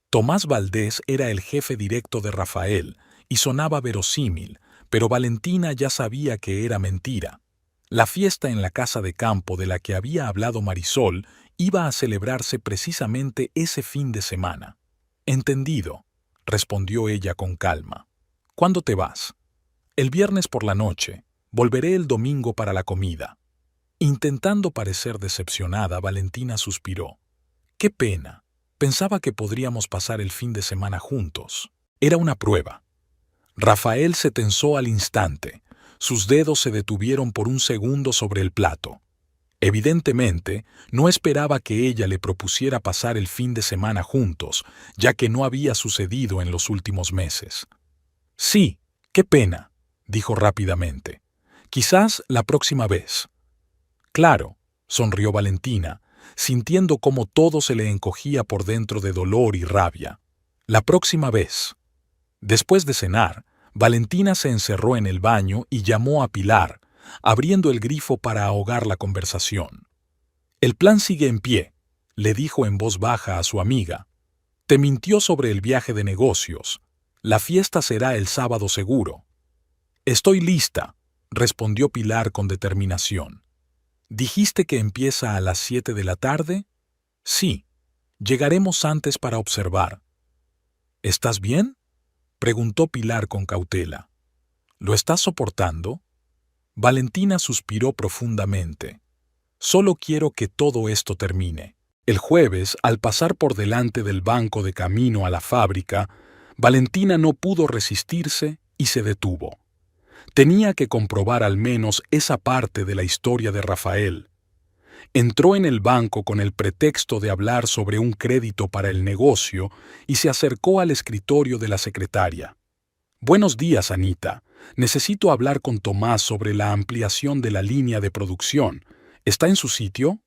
Tomás Valdés era el jefe directo de Rafael y sonaba verosímil, pero Valentina ya sabía que era mentira. La fiesta en la casa de campo de la que había hablado Marisol iba a celebrarse precisamente ese fin de semana. «Entendido», respondió ella con calma. «¿Cuándo te vas?» «El viernes por la noche. Volveré el domingo para la comida». Intentando parecer decepcionada, Valentina suspiró. «Qué pena. Pensaba que podríamos pasar el fin de semana juntos». Era una prueba. Rafael se tensó al instante. Sus dedos se detuvieron por un segundo sobre el plato. Evidentemente, no esperaba que ella le propusiera pasar el fin de semana juntos, ya que no había sucedido en los últimos meses. «Sí, qué pena», dijo rápidamente. «Quizás la próxima vez». «Claro», sonrió Valentina, sintiendo cómo todo se le encogía por dentro de dolor y rabia. «La próxima vez». Después de cenar, Valentina se encerró en el baño y llamó a Pilar, abriendo el grifo para ahogar la conversación. «El plan sigue en pie», le dijo en voz baja a su amiga. «Te mintió sobre el viaje de negocios. La fiesta será el sábado seguro». «Estoy lista», respondió Pilar con determinación. «¿Dijiste que empieza a las 7 de la tarde?» «Sí. Llegaremos antes para observar». «¿Estás bien?», preguntó Pilar con cautela. «¿Lo estás soportando?». Valentina suspiró profundamente. Solo quiero que todo esto termine. El jueves, al pasar por delante del banco de camino a la fábrica, Valentina no pudo resistirse y se detuvo. Tenía que comprobar al menos esa parte de la historia de Rafael. Entró en el banco con el pretexto de hablar sobre un crédito para el negocio y se acercó al escritorio de la secretaria. «Buenos días, Anita. Necesito hablar con Tomás sobre la ampliación de la línea de producción. ¿Está en su sitio?»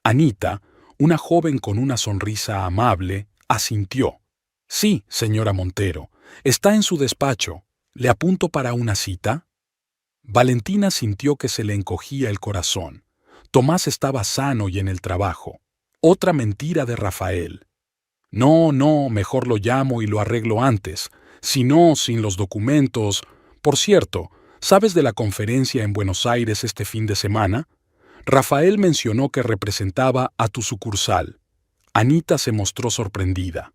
Anita, una joven con una sonrisa amable, asintió. «Sí, señora Montero. Está en su despacho. ¿Le apunto para una cita?» Valentina sintió que se le encogía el corazón. Tomás estaba sano y en el trabajo. Otra mentira de Rafael. «No, mejor lo llamo y lo arreglo antes. Si no, sin los documentos. Por cierto, ¿sabes de la conferencia en Buenos Aires este fin de semana? Rafael mencionó que representaba a tu sucursal». Anita se mostró sorprendida.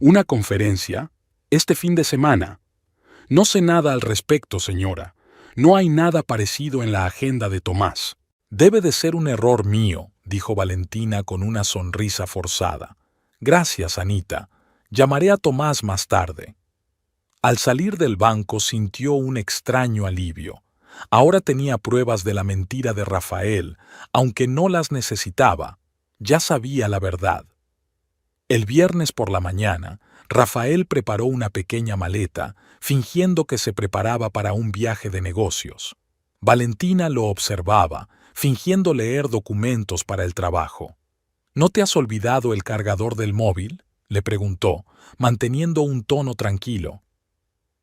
«¿Una conferencia? ¿Este fin de semana?» «No sé nada al respecto, señora. No hay nada parecido en la agenda de Tomás». «Debe de ser un error mío», dijo Valentina con una sonrisa forzada. «Gracias, Anita. Llamaré a Tomás más tarde». Al salir del banco sintió un extraño alivio. Ahora tenía pruebas de la mentira de Rafael, aunque no las necesitaba. Ya sabía la verdad. El viernes por la mañana, Rafael preparó una pequeña maleta, fingiendo que se preparaba para un viaje de negocios. Valentina lo observaba, fingiendo leer documentos para el trabajo. «¿No te has olvidado el cargador del móvil?», le preguntó, manteniendo un tono tranquilo.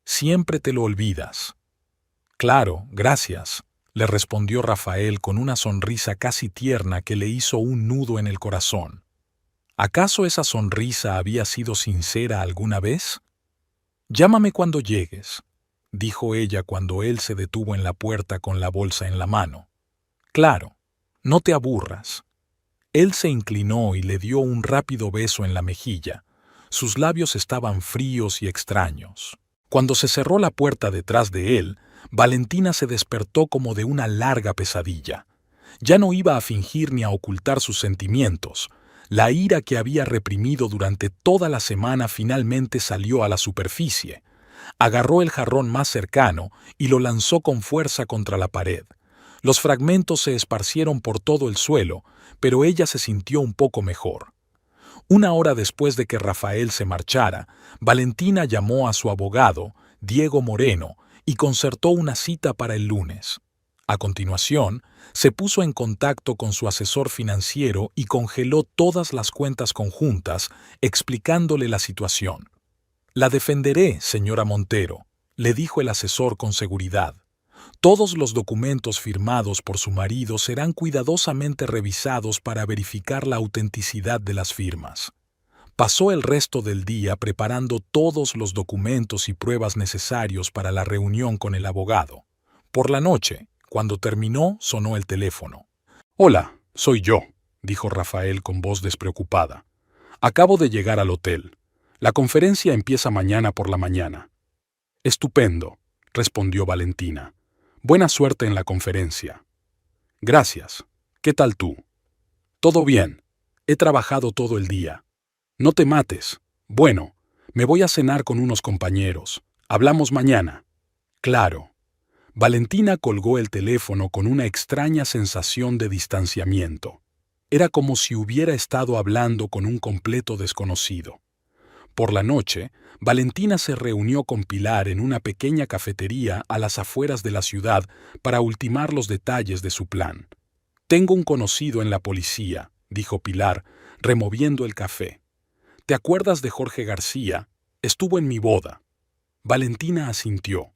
«Siempre te lo olvidas». «Claro, gracias», le respondió Rafael con una sonrisa casi tierna que le hizo un nudo en el corazón. ¿Acaso esa sonrisa había sido sincera alguna vez? «Llámame cuando llegues», dijo ella cuando él se detuvo en la puerta con la bolsa en la mano. «Claro, no te aburras». Él se inclinó y le dio un rápido beso en la mejilla. Sus labios estaban fríos y extraños. Cuando se cerró la puerta detrás de él, Valentina se despertó como de una larga pesadilla. Ya no iba a fingir ni a ocultar sus sentimientos. La ira que había reprimido durante toda la semana finalmente salió a la superficie. Agarró el jarrón más cercano y lo lanzó con fuerza contra la pared. Los fragmentos se esparcieron por todo el suelo, pero ella se sintió un poco mejor. Una hora después de que Rafael se marchara, Valentina llamó a su abogado, Diego Moreno, y concertó una cita para el lunes. A continuación, se puso en contacto con su asesor financiero y congeló todas las cuentas conjuntas, explicándole la situación. «La defenderé, señora Montero», le dijo el asesor con seguridad. «Todos los documentos firmados por su marido serán cuidadosamente revisados para verificar la autenticidad de las firmas». Pasó el resto del día preparando todos los documentos y pruebas necesarios para la reunión con el abogado. Por la noche, cuando terminó, sonó el teléfono. «Hola, soy yo», dijo Rafael con voz despreocupada. «Acabo de llegar al hotel. La conferencia empieza mañana por la mañana». «Estupendo», respondió Valentina. «Buena suerte en la conferencia». «Gracias. ¿Qué tal tú?» «Todo bien. He trabajado todo el día». «No te mates. Bueno, me voy a cenar con unos compañeros. Hablamos mañana». «Claro». Valentina colgó el teléfono con una extraña sensación de distanciamiento. Era como si hubiera estado hablando con un completo desconocido. Por la noche, Valentina se reunió con Pilar en una pequeña cafetería a las afueras de la ciudad para ultimar los detalles de su plan. «Tengo un conocido en la policía», dijo Pilar, removiendo el café. «¿Te acuerdas de Jorge García? Estuvo en mi boda». Valentina asintió.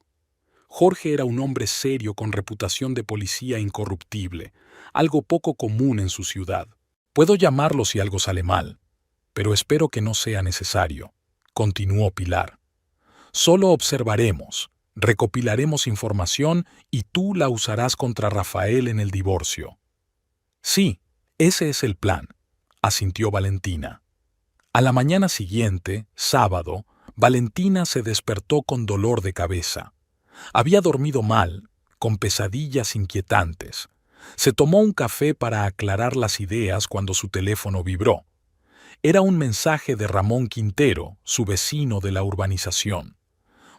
Jorge era un hombre serio con reputación de policía incorruptible, algo poco común en su ciudad. «Puedo llamarlo si algo sale mal, pero espero que no sea necesario», continuó Pilar. «Solo observaremos, recopilaremos información y tú la usarás contra Rafael en el divorcio». «Sí, ese es el plan», asintió Valentina. A la mañana siguiente, sábado, Valentina se despertó con dolor de cabeza. Había dormido mal, con pesadillas inquietantes. Se tomó un café para aclarar las ideas cuando su teléfono vibró. Era un mensaje de Ramón Quintero, su vecino de la urbanización.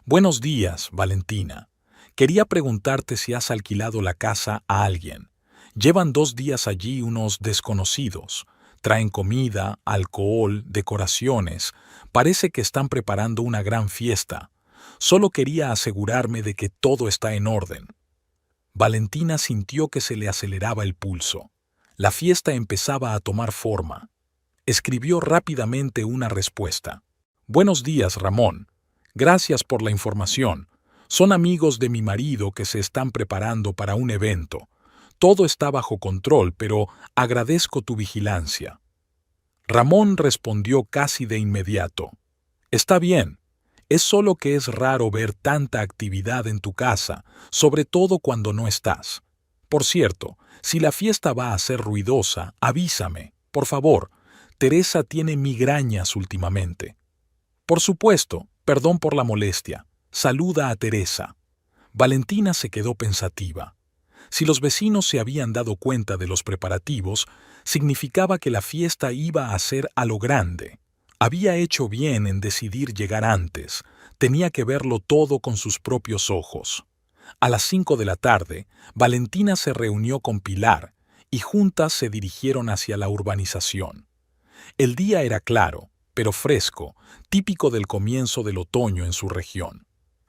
Buenos días, Valentina. Quería preguntarte si has alquilado la casa a alguien. Llevan 2 días allí unos desconocidos. Traen comida, alcohol, decoraciones. Parece que están preparando una gran fiesta. Solo quería asegurarme de que todo está en orden. Valentina sintió que se le aceleraba el pulso. La fiesta empezaba a tomar forma. Escribió rápidamente una respuesta. Buenos días, Ramón. Gracias por la información. Son amigos de mi marido que se están preparando para un evento. Todo está bajo control, pero agradezco tu vigilancia. Ramón respondió casi de inmediato. Está bien. Es solo que es raro ver tanta actividad en tu casa, sobre todo cuando no estás. Por cierto, si la fiesta va a ser ruidosa, avísame, por favor. Teresa tiene migrañas últimamente. Por supuesto, perdón por la molestia. Saluda a Teresa. Valentina se quedó pensativa. Si los vecinos se habían dado cuenta de los preparativos, significaba que la fiesta iba a ser a lo grande. Había hecho bien en decidir llegar antes. Tenía que verlo todo con sus propios ojos. A las 5 de la tarde, Valentina se reunió con Pilar y juntas se dirigieron hacia la urbanización. El día era claro, pero fresco, típico del comienzo del otoño en su región.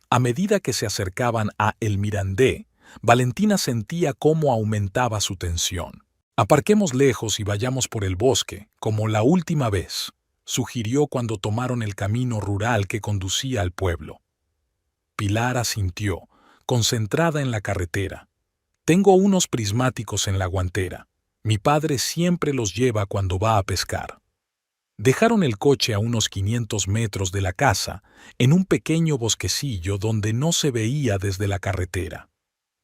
A medida que se acercaban a El Mirandé, Valentina sentía cómo aumentaba su tensión. Aparquemos lejos y vayamos por el bosque, como la última vez, sugirió cuando tomaron el camino rural que conducía al pueblo. Pilar asintió, concentrada en la carretera. Tengo unos prismáticos en la guantera. Mi padre siempre los lleva cuando va a pescar. Dejaron el coche a unos 500 metros de la casa, en un pequeño bosquecillo donde no se veía desde la carretera.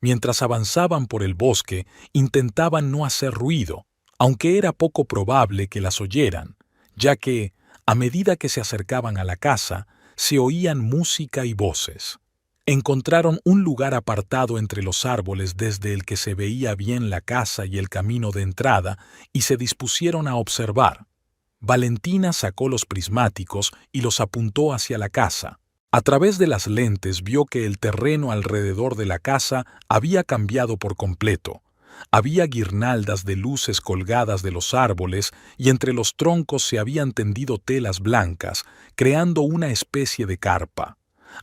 Mientras avanzaban por el bosque, intentaban no hacer ruido, aunque era poco probable que las oyeran, ya que, a medida que se acercaban a la casa, se oían música y voces. Encontraron un lugar apartado entre los árboles desde el que se veía bien la casa y el camino de entrada y se dispusieron a observar. Valentina sacó los prismáticos y los apuntó hacia la casa. A través de las lentes vio que el terreno alrededor de la casa había cambiado por completo. Había guirnaldas de luces colgadas de los árboles y entre los troncos se habían tendido telas blancas, creando una especie de carpa.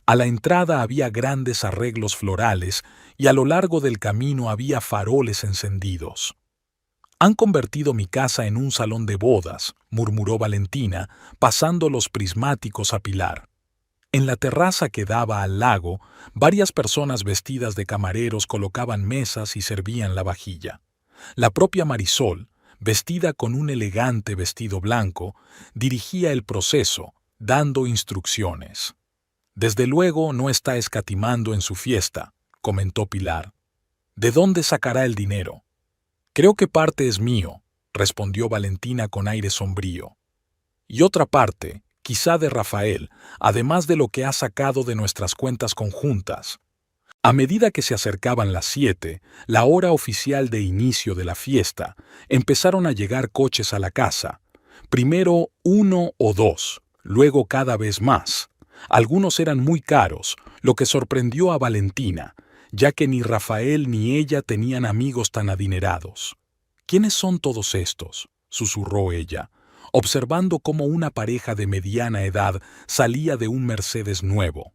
A la entrada había grandes arreglos florales y a lo largo del camino había faroles encendidos. «Han convertido mi casa en un salón de bodas», murmuró Valentina, pasando los prismáticos a Pilar. En la terraza que daba al lago, varias personas vestidas de camareros colocaban mesas y servían la vajilla. La propia Marisol, vestida con un elegante vestido blanco, dirigía el proceso, dando instrucciones. «Desde luego no está escatimando en su fiesta», comentó Pilar. «¿De dónde sacará el dinero?» «Creo que parte es mío», respondió Valentina con aire sombrío. «Y otra parte, quizá de Rafael, además de lo que ha sacado de nuestras cuentas conjuntas». A medida que se acercaban las 7, la hora oficial de inicio de la fiesta, empezaron a llegar coches a la casa. Primero 1 o 2, luego cada vez más. Algunos eran muy caros, lo que sorprendió a Valentina, ya que ni Rafael ni ella tenían amigos tan adinerados. «¿Quiénes son todos estos?», susurró ella, observando cómo una pareja de mediana edad salía de un Mercedes nuevo.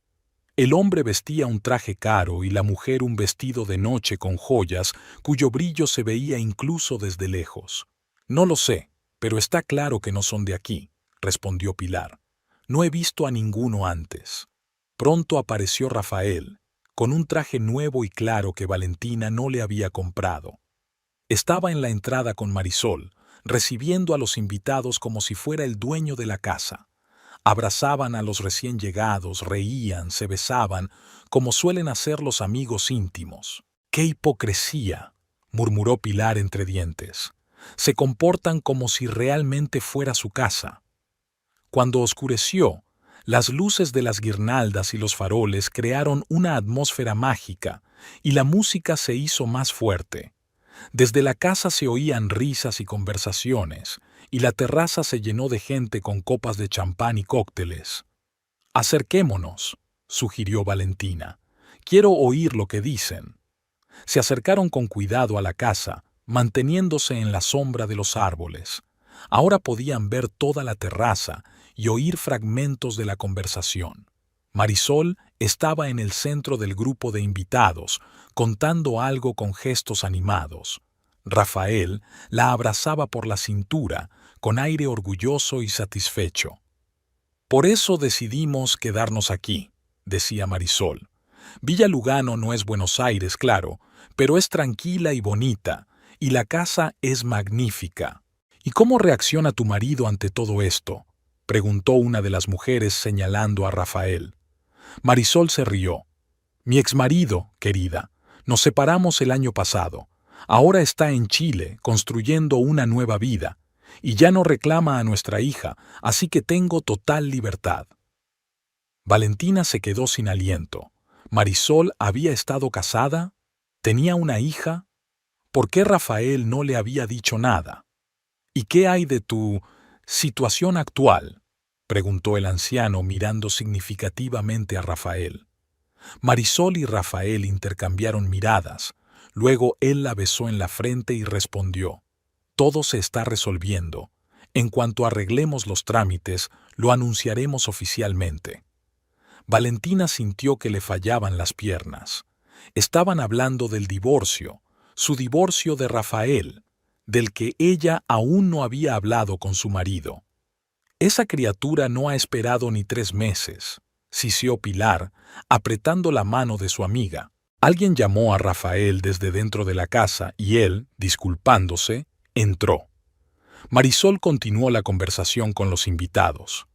El hombre vestía un traje caro y la mujer un vestido de noche con joyas cuyo brillo se veía incluso desde lejos. «No lo sé, pero está claro que no son de aquí», respondió Pilar. «No he visto a ninguno antes». Pronto apareció Rafael, con un traje nuevo y claro que Valentina no le había comprado. Estaba en la entrada con Marisol, recibiendo a los invitados como si fuera el dueño de la casa. Abrazaban a los recién llegados, reían, se besaban, como suelen hacer los amigos íntimos. «¡Qué hipocresía!», murmuró Pilar entre dientes. «Se comportan como si realmente fuera su casa». Cuando oscureció, las luces de las guirnaldas y los faroles crearon una atmósfera mágica y la música se hizo más fuerte. Desde la casa se oían risas y conversaciones, y la terraza se llenó de gente con copas de champán y cócteles. «Acerquémonos», sugirió Valentina. «Quiero oír lo que dicen». Se acercaron con cuidado a la casa, manteniéndose en la sombra de los árboles. Ahora podían ver toda la terraza y oír fragmentos de la conversación. Marisol estaba en el centro del grupo de invitados, contando algo con gestos animados. Rafael la abrazaba por la cintura, con aire orgulloso y satisfecho. «Por eso decidimos quedarnos aquí», decía Marisol. «Villa Lugano no es Buenos Aires, claro, pero es tranquila y bonita, y la casa es magnífica». «¿Y cómo reacciona tu marido ante todo esto?», preguntó una de las mujeres señalando a Rafael. Marisol se rió. «Mi exmarido, querida, nos separamos el año pasado. Ahora está en Chile construyendo una nueva vida, y ya no reclama a nuestra hija, así que tengo total libertad». Valentina se quedó sin aliento. ¿Marisol había estado casada? ¿Tenía una hija? ¿Por qué Rafael no le había dicho nada? «¿Y qué hay de tu situación actual?», preguntó el anciano mirando significativamente a Rafael. Marisol y Rafael intercambiaron miradas. Luego él la besó en la frente y respondió: «Todo se está resolviendo. En cuanto arreglemos los trámites, lo anunciaremos oficialmente». Valentina sintió que le fallaban las piernas. Estaban hablando del divorcio, su divorcio de Rafael, del que ella aún no había hablado con su marido. «Esa criatura no ha esperado ni 3 meses», sisió Pilar, apretando la mano de su amiga. Alguien llamó a Rafael desde dentro de la casa y él, disculpándose, entró. Marisol continuó la conversación con los invitados.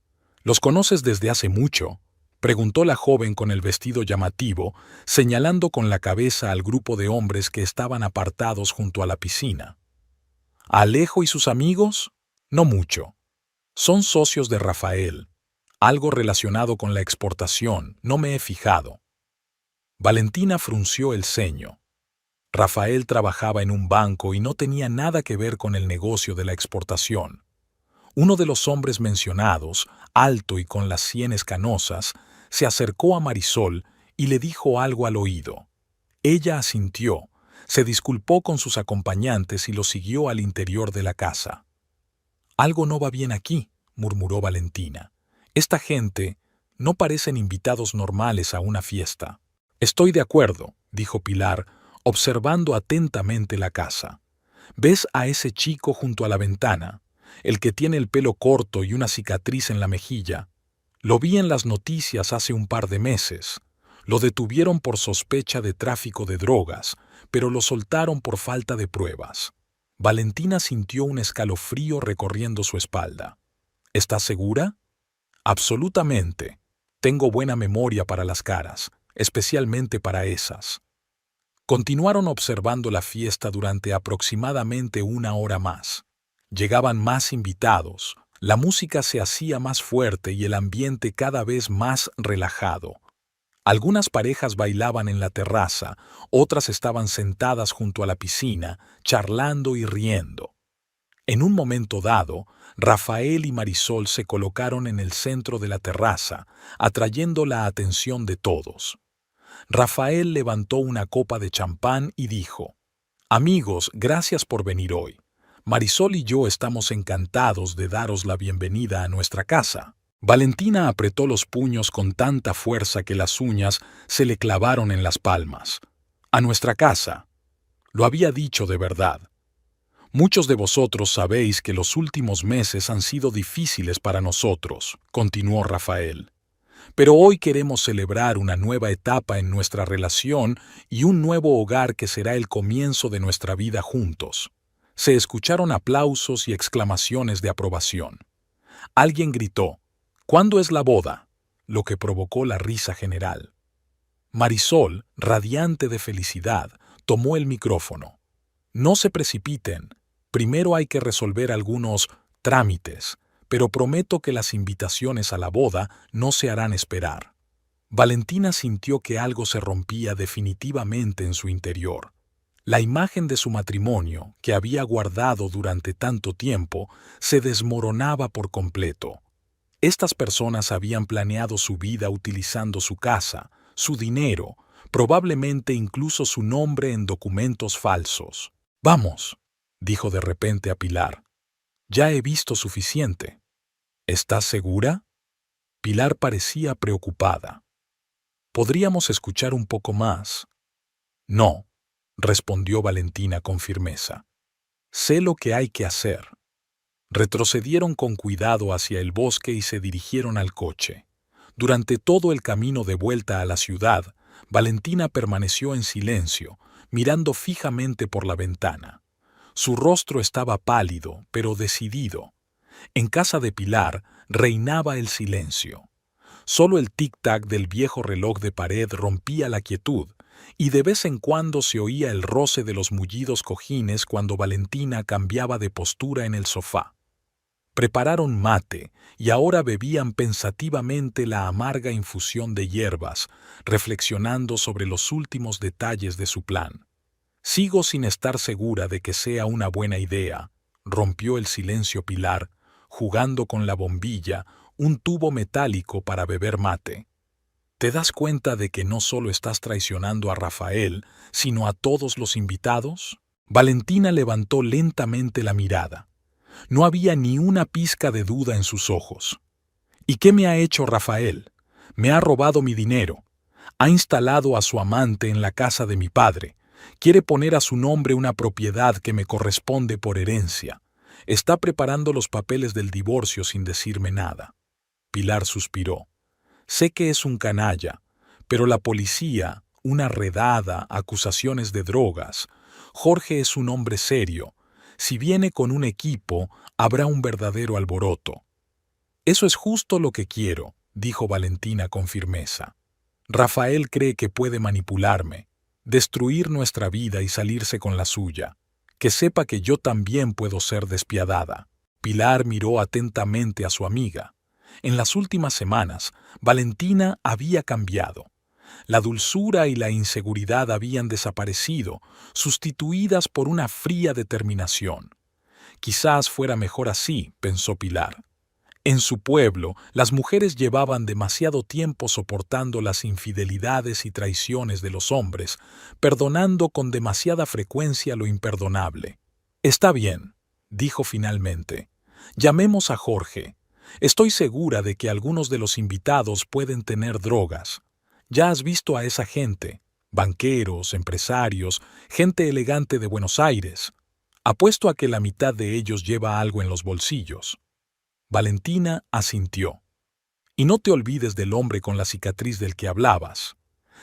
«¿Los conoces desde hace mucho?», preguntó la joven con el vestido llamativo, señalando con la cabeza al grupo de hombres que estaban apartados junto a la piscina. «¿A Alejo y sus amigos? No mucho. Son socios de Rafael. Algo relacionado con la exportación, no me he fijado». Valentina frunció el ceño. Rafael trabajaba en un banco y no tenía nada que ver con el negocio de la exportación. Uno de los hombres mencionados, alto y con las sienes canosas, se acercó a Marisol y le dijo algo al oído. Ella asintió, se disculpó con sus acompañantes y los siguió al interior de la casa. «Algo no va bien aquí», murmuró Valentina. «Esta gente no parecen invitados normales a una fiesta». «Estoy de acuerdo», dijo Pilar, observando atentamente la casa. «¿Ves a ese chico junto a la ventana? El que tiene el pelo corto y una cicatriz en la mejilla. Lo vi en las noticias hace un par de meses. Lo detuvieron por sospecha de tráfico de drogas, pero lo soltaron por falta de pruebas». Valentina sintió un escalofrío recorriendo su espalda. «¿Estás segura?» «Absolutamente. Tengo buena memoria para las caras, especialmente para esas». Continuaron observando la fiesta durante aproximadamente 1 hora más. Llegaban más invitados, la música se hacía más fuerte y el ambiente cada vez más relajado. Algunas parejas bailaban en la terraza, otras estaban sentadas junto a la piscina, charlando y riendo. En un momento dado, Rafael y Marisol se colocaron en el centro de la terraza, atrayendo la atención de todos. Rafael levantó una copa de champán y dijo: «Amigos, gracias por venir hoy. Marisol y yo estamos encantados de daros la bienvenida a nuestra casa». Valentina apretó los puños con tanta fuerza que las uñas se le clavaron en las palmas. «A nuestra casa». Lo había dicho de verdad. «Muchos de vosotros sabéis que los últimos meses han sido difíciles para nosotros», continuó Rafael. «Pero hoy queremos celebrar una nueva etapa en nuestra relación y un nuevo hogar que será el comienzo de nuestra vida juntos». Se escucharon aplausos y exclamaciones de aprobación. Alguien gritó: «¿Cuándo es la boda?», lo que provocó la risa general. Marisol, radiante de felicidad, tomó el micrófono. «No se precipiten. Primero hay que resolver algunos trámites, pero prometo que las invitaciones a la boda no se harán esperar». Valentina sintió que algo se rompía definitivamente en su interior. La imagen de su matrimonio, que había guardado durante tanto tiempo, se desmoronaba por completo. Estas personas habían planeado su vida utilizando su casa, su dinero, probablemente incluso su nombre en documentos falsos. «Vamos», dijo de repente a Pilar. «Ya he visto suficiente». «¿Estás segura?» Pilar parecía preocupada. «¿Podríamos escuchar un poco más?» «No», respondió Valentina con firmeza. «Sé lo que hay que hacer». Retrocedieron con cuidado hacia el bosque y se dirigieron al coche. Durante todo el camino de vuelta a la ciudad, Valentina permaneció en silencio, mirando fijamente por la ventana. Su rostro estaba pálido, pero decidido. En casa de Pilar reinaba el silencio. Solo el tic-tac del viejo reloj de pared rompía la quietud, y de vez en cuando se oía el roce de los mullidos cojines cuando Valentina cambiaba de postura en el sofá. Prepararon mate y ahora bebían pensativamente la amarga infusión de hierbas, reflexionando sobre los últimos detalles de su plan. «Sigo sin estar segura de que sea una buena idea», rompió el silencio Pilar, jugando con la bombilla, un tubo metálico para beber mate. «¿Te das cuenta de que no solo estás traicionando a Rafael, sino a todos los invitados?» Valentina levantó lentamente la mirada. No había ni una pizca de duda en sus ojos. «¿Y qué me ha hecho Rafael? Me ha robado mi dinero. Ha instalado a su amante en la casa de mi padre. Quiere poner a su nombre una propiedad que me corresponde por herencia. Está preparando los papeles del divorcio sin decirme nada». Pilar suspiró. «Sé que es un canalla, pero la policía, una redada, acusaciones de drogas. Jorge es un hombre serio. Si viene con un equipo, habrá un verdadero alboroto». «Eso es justo lo que quiero», dijo Valentina con firmeza. «Rafael cree que puede manipularme, destruir nuestra vida y salirse con la suya. Que sepa que yo también puedo ser despiadada». Pilar miró atentamente a su amiga. En las últimas semanas, Valentina había cambiado. La dulzura y la inseguridad habían desaparecido, sustituidas por una fría determinación. Quizás fuera mejor así, pensó Pilar. En su pueblo, las mujeres llevaban demasiado tiempo soportando las infidelidades y traiciones de los hombres, perdonando con demasiada frecuencia lo imperdonable. «Está bien», dijo finalmente. «Llamemos a Jorge. Estoy segura de que algunos de los invitados pueden tener drogas. Ya has visto a esa gente, banqueros, empresarios, gente elegante de Buenos Aires. Apuesto a que la mitad de ellos lleva algo en los bolsillos». Valentina asintió. «Y no te olvides del hombre con la cicatriz del que hablabas.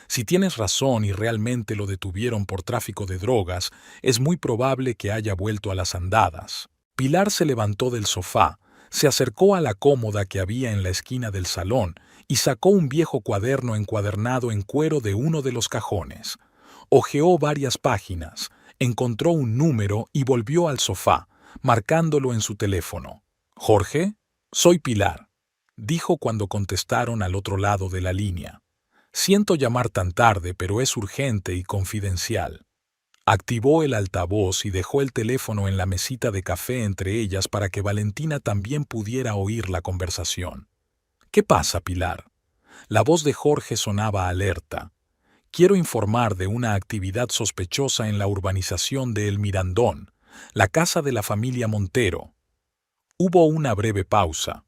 Si tienes razón y realmente lo detuvieron por tráfico de drogas, es muy probable que haya vuelto a las andadas». Pilar se levantó del sofá, se acercó a la cómoda que había en la esquina del salón y sacó un viejo cuaderno encuadernado en cuero de uno de los cajones. Hojeó varias páginas, encontró un número y volvió al sofá, marcándolo en su teléfono. «¿Jorge? Soy Pilar», dijo cuando contestaron al otro lado de la línea. «Siento llamar tan tarde, pero es urgente y confidencial». Activó el altavoz y dejó el teléfono en la mesita de café entre ellas para que Valentina también pudiera oír la conversación. «¿Qué pasa, Pilar?» La voz de Jorge sonaba alerta. «Quiero informar de una actividad sospechosa en la urbanización de El Mirandón, la casa de la familia Montero». Hubo una breve pausa.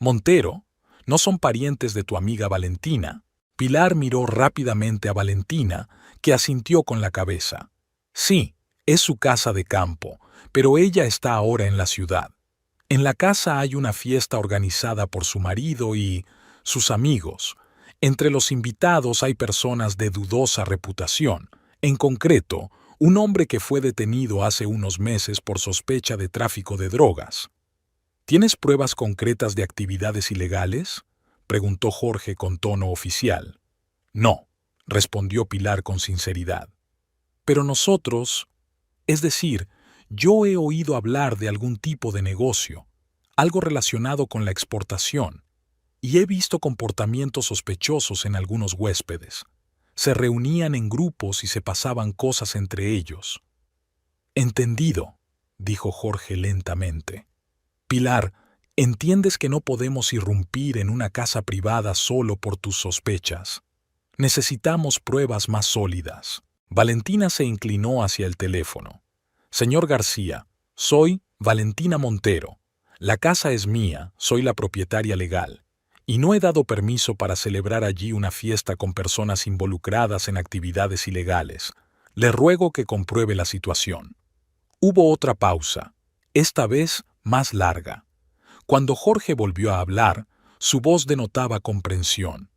«¿Montero? ¿No son parientes de tu amiga Valentina?» Pilar miró rápidamente a Valentina, que asintió con la cabeza. «Sí, es su casa de campo, pero ella está ahora en la ciudad. En la casa hay una fiesta organizada por su marido y sus amigos. Entre los invitados hay personas de dudosa reputación, en concreto, un hombre que fue detenido hace unos meses por sospecha de tráfico de drogas». «¿Tienes pruebas concretas de actividades ilegales?», preguntó Jorge con tono oficial. «No», respondió Pilar con sinceridad. «Pero nosotros, es decir, yo he oído hablar de algún tipo de negocio, algo relacionado con la exportación, y he visto comportamientos sospechosos en algunos huéspedes. Se reunían en grupos y se pasaban cosas entre ellos. Entendido, dijo Jorge lentamente. Pilar, entiendes que no podemos irrumpir en una casa privada solo por tus sospechas. Necesitamos pruebas más sólidas. Valentina se inclinó hacia el teléfono. Señor García, soy Valentina Montero. La casa es mía, soy la propietaria legal, y no he dado permiso para celebrar allí una fiesta con personas involucradas en actividades ilegales. Le ruego que compruebe la situación. Hubo otra pausa, esta vez más larga. Cuando Jorge volvió a hablar, su voz denotaba comprensión.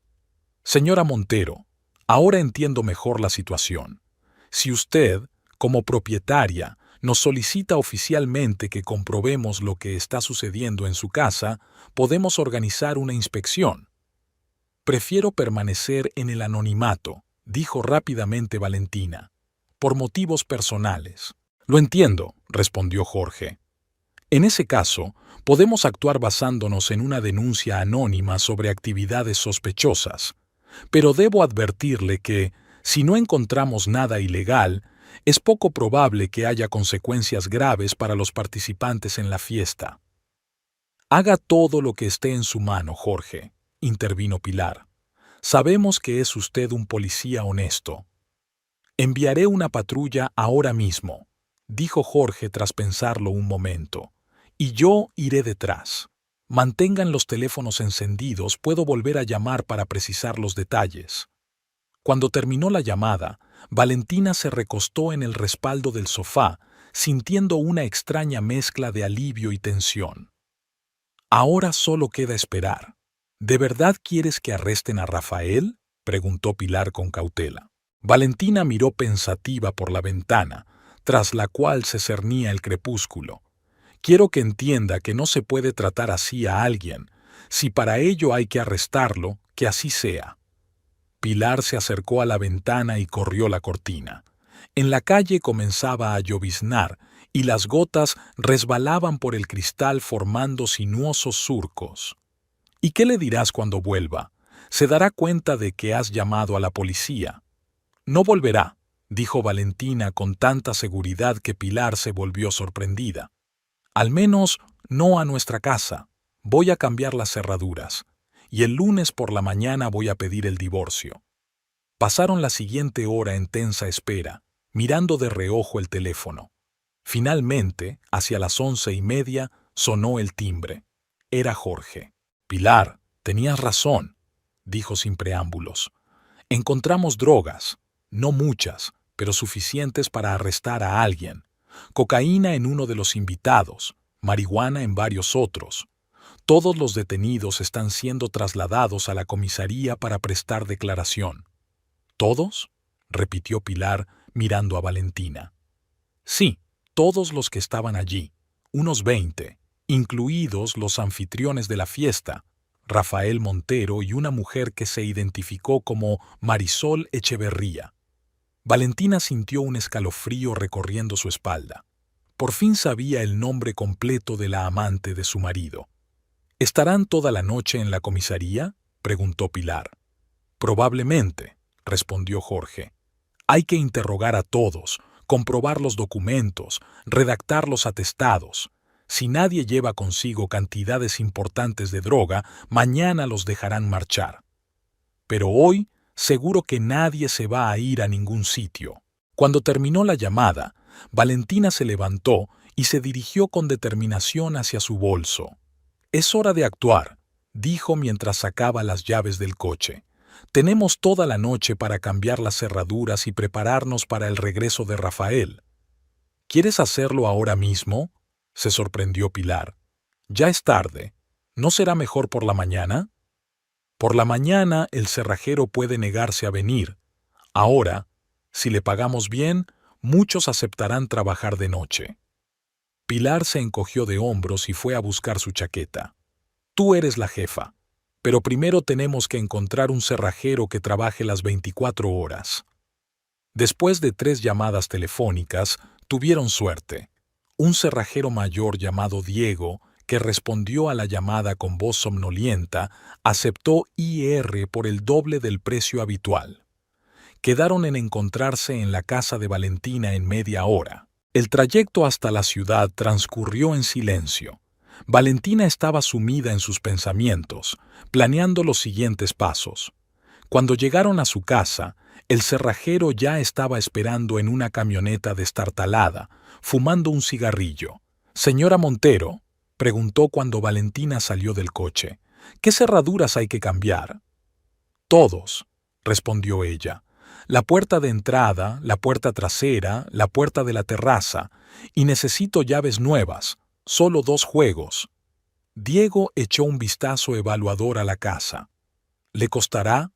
Señora Montero, ahora entiendo mejor la situación. Si usted, como propietaria, nos solicita oficialmente que comprobemos lo que está sucediendo en su casa, podemos organizar una inspección. Prefiero permanecer en el anonimato, dijo rápidamente Valentina, por motivos personales. Lo entiendo, respondió Jorge. En ese caso, podemos actuar basándonos en una denuncia anónima sobre actividades sospechosas, pero debo advertirle que, si no encontramos nada ilegal, es poco probable que haya consecuencias graves para los participantes en la fiesta. Haga todo lo que esté en su mano, Jorge, intervino Pilar. Sabemos que es usted un policía honesto. Enviaré una patrulla ahora mismo, dijo Jorge tras pensarlo un momento, y yo iré detrás. Mantengan los teléfonos encendidos, puedo volver a llamar para precisar los detalles. Cuando terminó la llamada, Valentina se recostó en el respaldo del sofá, sintiendo una extraña mezcla de alivio y tensión. Ahora solo queda esperar. ¿De verdad quieres que arresten a Rafael?, preguntó Pilar con cautela. Valentina miró pensativa por la ventana, tras la cual se cernía el crepúsculo. Quiero que entienda que no se puede tratar así a alguien. Si para ello hay que arrestarlo, que así sea. Pilar se acercó a la ventana y corrió la cortina. En la calle comenzaba a lloviznar y las gotas resbalaban por el cristal formando sinuosos surcos. ¿Y qué le dirás cuando vuelva? Se dará cuenta de que has llamado a la policía. No volverá, dijo Valentina con tanta seguridad que Pilar se volvió sorprendida. Al menos no a nuestra casa. Voy a cambiar las cerraduras. Y el lunes por la mañana voy a pedir el divorcio. Pasaron la siguiente hora en tensa espera, mirando de reojo el teléfono. Finalmente, hacia las 11:30, sonó el timbre. Era Jorge. Pilar, tenías razón, dijo sin preámbulos. Encontramos drogas, no muchas, pero suficientes para arrestar a alguien. Cocaína en uno de los invitados, marihuana en varios otros. Todos los detenidos están siendo trasladados a la comisaría para prestar declaración. ¿Todos?, repitió Pilar mirando a Valentina. Sí, todos los que estaban allí, unos 20, incluidos los anfitriones de la fiesta, Rafael Montero y una mujer que se identificó como Marisol Echeverría. Valentina sintió un escalofrío recorriendo su espalda. Por fin sabía el nombre completo de la amante de su marido. ¿Estarán toda la noche en la comisaría?, preguntó Pilar. Probablemente, respondió Jorge. Hay que interrogar a todos, comprobar los documentos, redactar los atestados. Si nadie lleva consigo cantidades importantes de droga, mañana los dejarán marchar. Pero hoy, seguro que nadie se va a ir a ningún sitio. Cuando terminó la llamada, Valentina se levantó y se dirigió con determinación hacia su bolso. «Es hora de actuar», dijo mientras sacaba las llaves del coche. «Tenemos toda la noche para cambiar las cerraduras y prepararnos para el regreso de Rafael». «¿Quieres hacerlo ahora mismo?», se sorprendió Pilar. «Ya es tarde. ¿No será mejor por la mañana?» «Por la mañana el cerrajero puede negarse a venir. Ahora, si le pagamos bien, muchos aceptarán trabajar de noche». Pilar se encogió de hombros y fue a buscar su chaqueta. «Tú eres la jefa, pero primero tenemos que encontrar un cerrajero que trabaje las 24 horas». Después de 3 llamadas telefónicas, tuvieron suerte. Un cerrajero mayor llamado Diego, que respondió a la llamada con voz somnolienta, aceptó IR por el doble del precio habitual. Quedaron en encontrarse en la casa de Valentina en media hora. El trayecto hasta la ciudad transcurrió en silencio. Valentina estaba sumida en sus pensamientos, planeando los siguientes pasos. Cuando llegaron a su casa, el cerrajero ya estaba esperando en una camioneta destartalada, fumando un cigarrillo. «Señora Montero», preguntó cuando Valentina salió del coche, «¿qué cerraduras hay que cambiar?» «Todos», respondió ella. «La puerta de entrada, la puerta trasera, la puerta de la terraza, y necesito llaves nuevas, solo 2 juegos». Diego echó un vistazo evaluador a la casa. «¿Le costará?»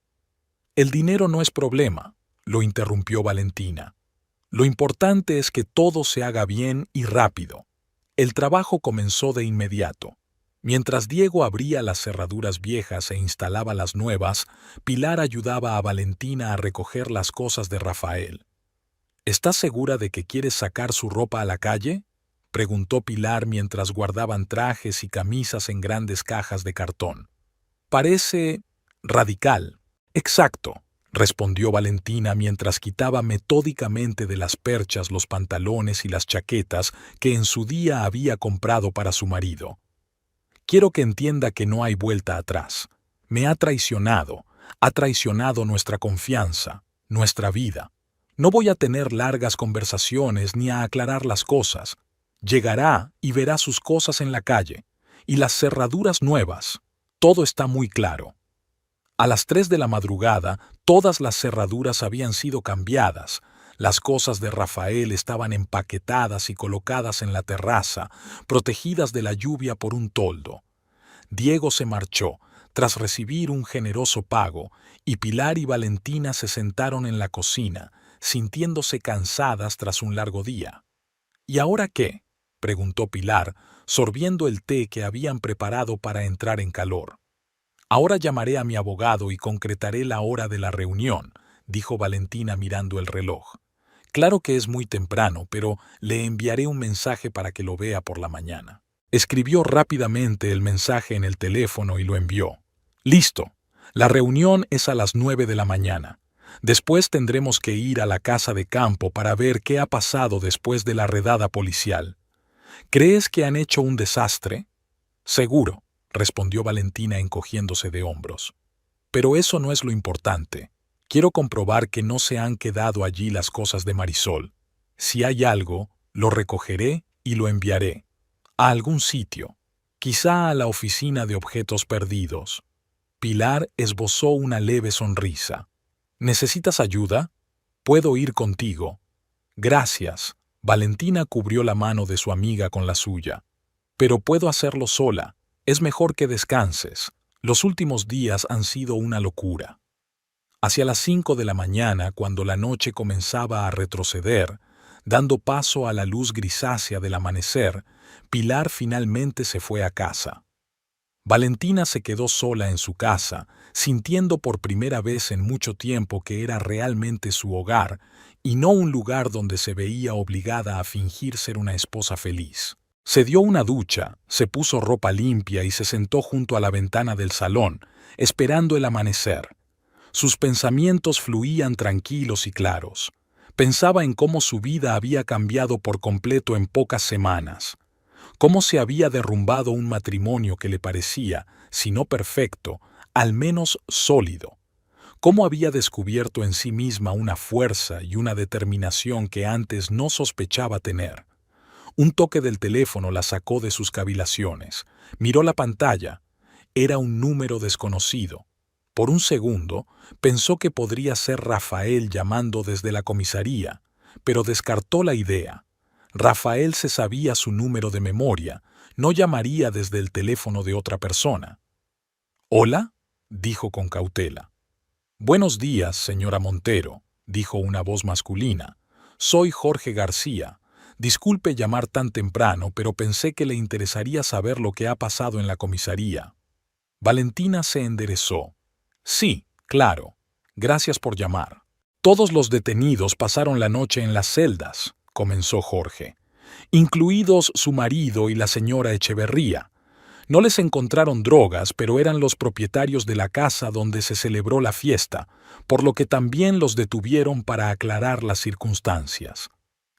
«El dinero no es problema», lo interrumpió Valentina. «Lo importante es que todo se haga bien y rápido». El trabajo comenzó de inmediato. Mientras Diego abría las cerraduras viejas e instalaba las nuevas, Pilar ayudaba a Valentina a recoger las cosas de Rafael. «¿Estás segura de que quieres sacar su ropa a la calle?», preguntó Pilar mientras guardaban trajes y camisas en grandes cajas de cartón. «Parece radical». «Exacto», respondió Valentina mientras quitaba metódicamente de las perchas los pantalones y las chaquetas que en su día había comprado para su marido. «Quiero que entienda que no hay vuelta atrás. Me ha traicionado nuestra confianza, nuestra vida. No voy a tener largas conversaciones ni a aclarar las cosas. Llegará y verá sus cosas en la calle. Y las cerraduras nuevas. Todo está muy claro». A las 3 de la madrugada, todas las cerraduras habían sido cambiadas. Las cosas de Rafael estaban empaquetadas y colocadas en la terraza, protegidas de la lluvia por un toldo. Diego se marchó, tras recibir un generoso pago, y Pilar y Valentina se sentaron en la cocina, sintiéndose cansadas tras un largo día. «¿Y ahora qué?», preguntó Pilar, sorbiendo el té que habían preparado para entrar en calor. «Ahora llamaré a mi abogado y concretaré la hora de la reunión», dijo Valentina mirando el reloj. «Claro que es muy temprano, pero le enviaré un mensaje para que lo vea por la mañana». Escribió rápidamente el mensaje en el teléfono y lo envió. «Listo. La reunión es a las 9 de la mañana. Después tendremos que ir a la casa de campo para ver qué ha pasado después de la redada policial. ¿Crees que han hecho un desastre?» «Seguro», respondió Valentina encogiéndose de hombros. «Pero eso no es lo importante. Quiero comprobar que no se han quedado allí las cosas de Marisol. Si hay algo, lo recogeré y lo enviaré. A algún sitio. Quizá a la oficina de objetos perdidos». Pilar esbozó una leve sonrisa. «¿Necesitas ayuda? Puedo ir contigo». «Gracias». Valentina cubrió la mano de su amiga con la suya. «Pero puedo hacerlo sola. Es mejor que descanses. Los últimos días han sido una locura». Hacia las 5 de la mañana, cuando la noche comenzaba a retroceder, dando paso a la luz grisácea del amanecer, Pilar finalmente se fue a casa. Valentina se quedó sola en su casa, sintiendo por primera vez en mucho tiempo que era realmente su hogar y no un lugar donde se veía obligada a fingir ser una esposa feliz. Se dio una ducha, se puso ropa limpia y se sentó junto a la ventana del salón, esperando el amanecer. Sus pensamientos fluían tranquilos y claros. Pensaba en cómo su vida había cambiado por completo en pocas semanas. Cómo se había derrumbado un matrimonio que le parecía, si no perfecto, al menos sólido. Cómo había descubierto en sí misma una fuerza y una determinación que antes no sospechaba tener. Un toque del teléfono la sacó de sus cavilaciones. Miró la pantalla. Era un número desconocido. Por un segundo, pensó que podría ser Rafael llamando desde la comisaría, pero descartó la idea. Rafael se sabía su número de memoria, no llamaría desde el teléfono de otra persona. «¿Hola?», dijo con cautela. «Buenos días, señora Montero», dijo una voz masculina. «Soy Jorge García. Disculpe llamar tan temprano, pero pensé que le interesaría saber lo que ha pasado en la comisaría». Valentina se enderezó. «Sí, claro. Gracias por llamar. Todos los detenidos pasaron la noche en las celdas», comenzó Jorge, «incluidos su marido y la señora Echeverría. No les encontraron drogas, pero eran los propietarios de la casa donde se celebró la fiesta, por lo que también los detuvieron para aclarar las circunstancias.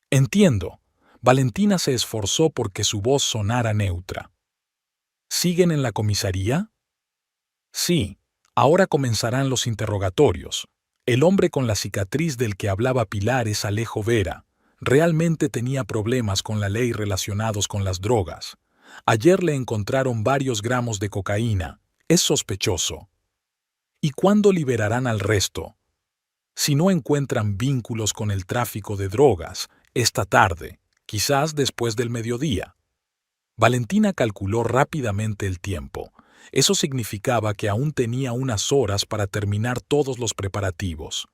Entiendo. Valentina se esforzó porque su voz sonara neutra. ¿Siguen en la comisaría? Sí. Ahora comenzarán los interrogatorios. El hombre con la cicatriz del que hablaba Pilar es Alejo Vera. Realmente tenía problemas con la ley relacionados con las drogas. Ayer le encontraron varios gramos de cocaína. Es sospechoso. ¿Y cuándo liberarán al resto? Si no encuentran vínculos con el tráfico de drogas, esta tarde, quizás después del mediodía. Valentina calculó rápidamente el tiempo. Eso significaba que aún tenía unas horas para terminar todos los preparativos.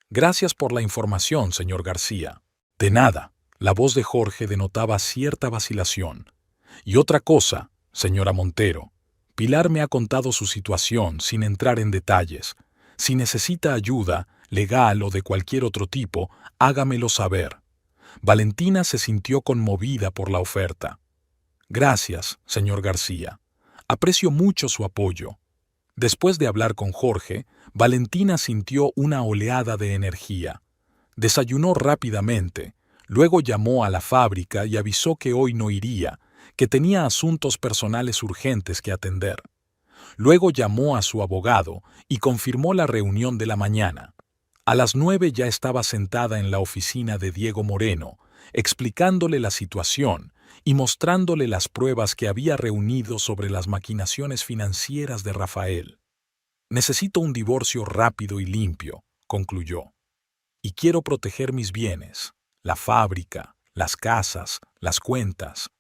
Gracias por la información, señor García. De nada. La voz de Jorge denotaba cierta vacilación. Y otra cosa, señora Montero. Pilar me ha contado su situación sin entrar en detalles. Si necesita ayuda, legal o de cualquier otro tipo, hágamelo saber. Valentina se sintió conmovida por la oferta. Gracias, señor García. Aprecio mucho su apoyo. Después de hablar con Jorge, Valentina sintió una oleada de energía. Desayunó rápidamente, luego llamó a la fábrica y avisó que hoy no iría, que tenía asuntos personales urgentes que atender. Luego llamó a su abogado y confirmó la reunión de la mañana. A las 9 ya estaba sentada en la oficina de Diego Moreno, explicándole la situación y mostrándole las pruebas que había reunido sobre las maquinaciones financieras de Rafael. Necesito un divorcio rápido y limpio, concluyó. Y quiero proteger mis bienes, la fábrica, las casas, las cuentas,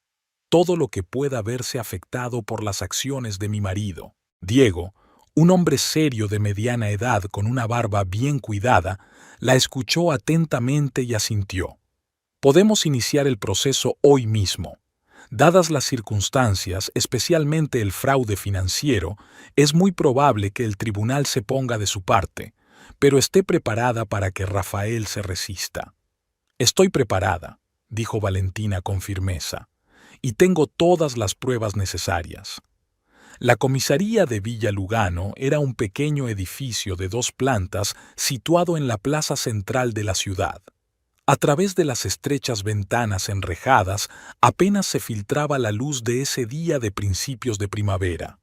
todo lo que pueda verse afectado por las acciones de mi marido. Diego, un hombre serio de mediana edad con una barba bien cuidada, la escuchó atentamente y asintió. Podemos iniciar el proceso hoy mismo. Dadas las circunstancias, especialmente el fraude financiero, es muy probable que el tribunal se ponga de su parte, pero esté preparada para que Rafael se resista. Estoy preparada, dijo Valentina con firmeza, y tengo todas las pruebas necesarias. La comisaría de Villa Lugano era un pequeño edificio de 2 plantas situado en la plaza central de la ciudad. A través de las estrechas ventanas enrejadas apenas se filtraba la luz de ese día de principios de primavera.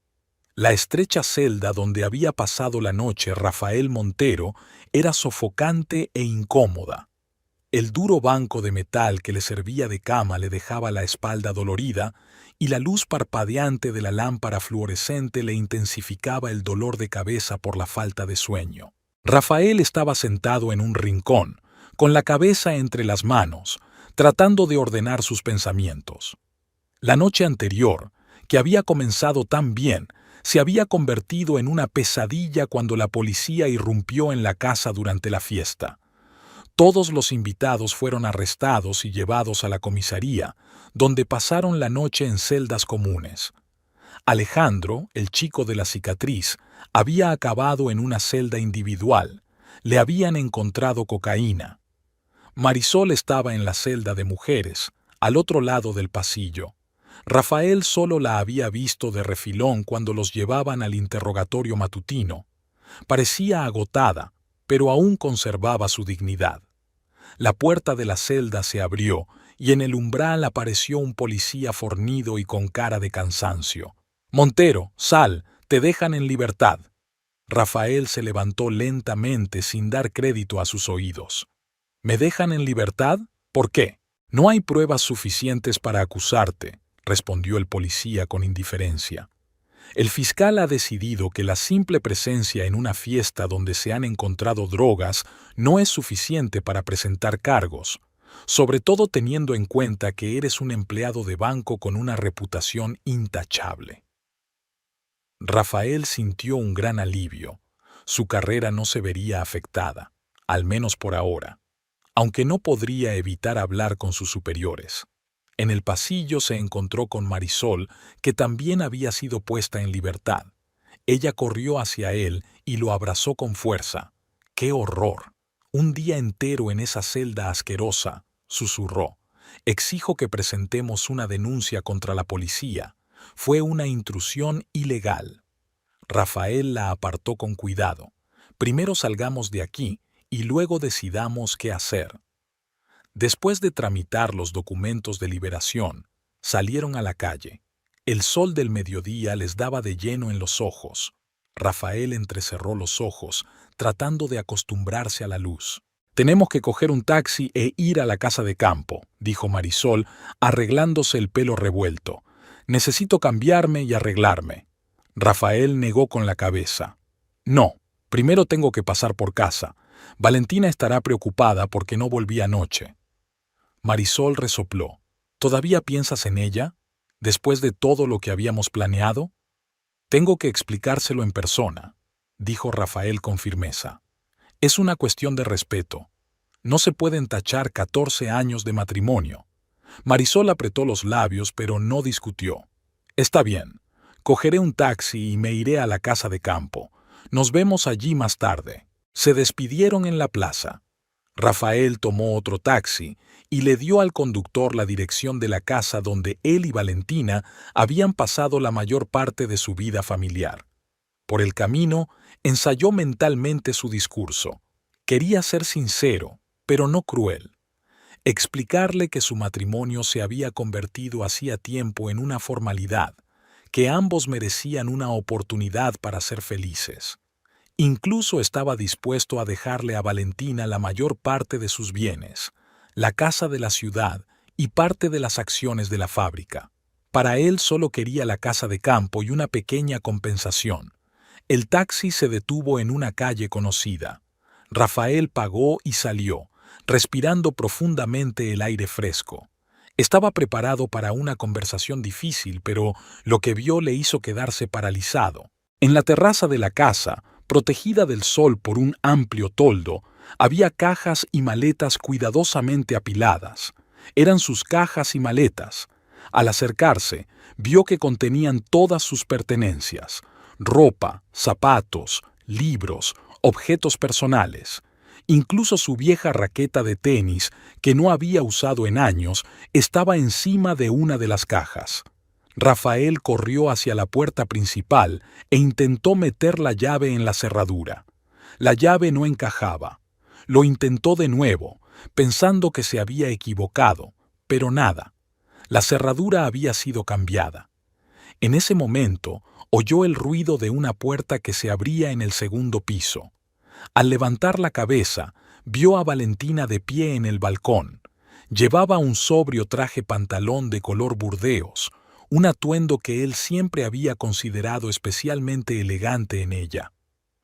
La estrecha celda donde había pasado la noche Rafael Montero era sofocante e incómoda. El duro banco de metal que le servía de cama le dejaba la espalda dolorida y la luz parpadeante de la lámpara fluorescente le intensificaba el dolor de cabeza por la falta de sueño. Rafael estaba sentado en un rincón, con la cabeza entre las manos, tratando de ordenar sus pensamientos. La noche anterior, que había comenzado tan bien, se había convertido en una pesadilla cuando la policía irrumpió en la casa durante la fiesta. Todos los invitados fueron arrestados y llevados a la comisaría, donde pasaron la noche en celdas comunes. Alejandro, el chico de la cicatriz, había acabado en una celda individual. Le habían encontrado cocaína. Marisol estaba en la celda de mujeres, al otro lado del pasillo. Rafael solo la había visto de refilón cuando los llevaban al interrogatorio matutino. Parecía agotada, pero aún conservaba su dignidad. La puerta de la celda se abrió y en el umbral apareció un policía fornido y con cara de cansancio. «Montero, sal, te dejan en libertad». Rafael se levantó lentamente sin dar crédito a sus oídos. «¿Me dejan en libertad? ¿Por qué?» «No hay pruebas suficientes para acusarte», respondió el policía con indiferencia. El fiscal ha decidido que la simple presencia en una fiesta donde se han encontrado drogas no es suficiente para presentar cargos, sobre todo teniendo en cuenta que eres un empleado de banco con una reputación intachable. Rafael sintió un gran alivio. Su carrera no se vería afectada, al menos por ahora, aunque no podría evitar hablar con sus superiores. En el pasillo se encontró con Marisol, que también había sido puesta en libertad. Ella corrió hacia él y lo abrazó con fuerza. ¡Qué horror! Un día entero en esa celda asquerosa, susurró. Exijo que presentemos una denuncia contra la policía. Fue una intrusión ilegal. Rafael la apartó con cuidado. Primero salgamos de aquí y luego decidamos qué hacer. Después de tramitar los documentos de liberación, salieron a la calle. El sol del mediodía les daba de lleno en los ojos. Rafael entrecerró los ojos, tratando de acostumbrarse a la luz. «Tenemos que coger un taxi e ir a la casa de campo», dijo Marisol, arreglándose el pelo revuelto. «Necesito cambiarme y arreglarme». Rafael negó con la cabeza. «No, primero tengo que pasar por casa. Valentina estará preocupada porque no volví anoche». Marisol resopló. «¿Todavía piensas en ella? ¿Después de todo lo que habíamos planeado?» «Tengo que explicárselo en persona», dijo Rafael con firmeza. «Es una cuestión de respeto. No se pueden tachar 14 años de matrimonio». Marisol apretó los labios, pero no discutió. «Está bien. Cogeré un taxi y me iré a la casa de campo. Nos vemos allí más tarde». Se despidieron en la plaza. Rafael tomó otro taxi y le dio al conductor la dirección de la casa donde él y Valentina habían pasado la mayor parte de su vida familiar. Por el camino, ensayó mentalmente su discurso. Quería ser sincero, pero no cruel. Explicarle que su matrimonio se había convertido hacía tiempo en una formalidad, que ambos merecían una oportunidad para ser felices. Incluso estaba dispuesto a dejarle a Valentina la mayor parte de sus bienes, la casa de la ciudad y parte de las acciones de la fábrica. Para él solo quería la casa de campo y una pequeña compensación. El taxi se detuvo en una calle conocida. Rafael pagó y salió, respirando profundamente el aire fresco. Estaba preparado para una conversación difícil, pero lo que vio le hizo quedarse paralizado. En la terraza de la casa, protegida del sol por un amplio toldo, había cajas y maletas cuidadosamente apiladas. Eran sus cajas y maletas. Al acercarse, vio que contenían todas sus pertenencias: ropa, zapatos, libros, objetos personales. Incluso su vieja raqueta de tenis, que no había usado en años, estaba encima de una de las cajas. Rafael corrió hacia la puerta principal e intentó meter la llave en la cerradura. La llave no encajaba. Lo intentó de nuevo, pensando que se había equivocado, pero nada. La cerradura había sido cambiada. En ese momento, oyó el ruido de una puerta que se abría en el segundo piso. Al levantar la cabeza, vio a Valentina de pie en el balcón. Llevaba un sobrio traje pantalón de color burdeos, un atuendo que él siempre había considerado especialmente elegante en ella.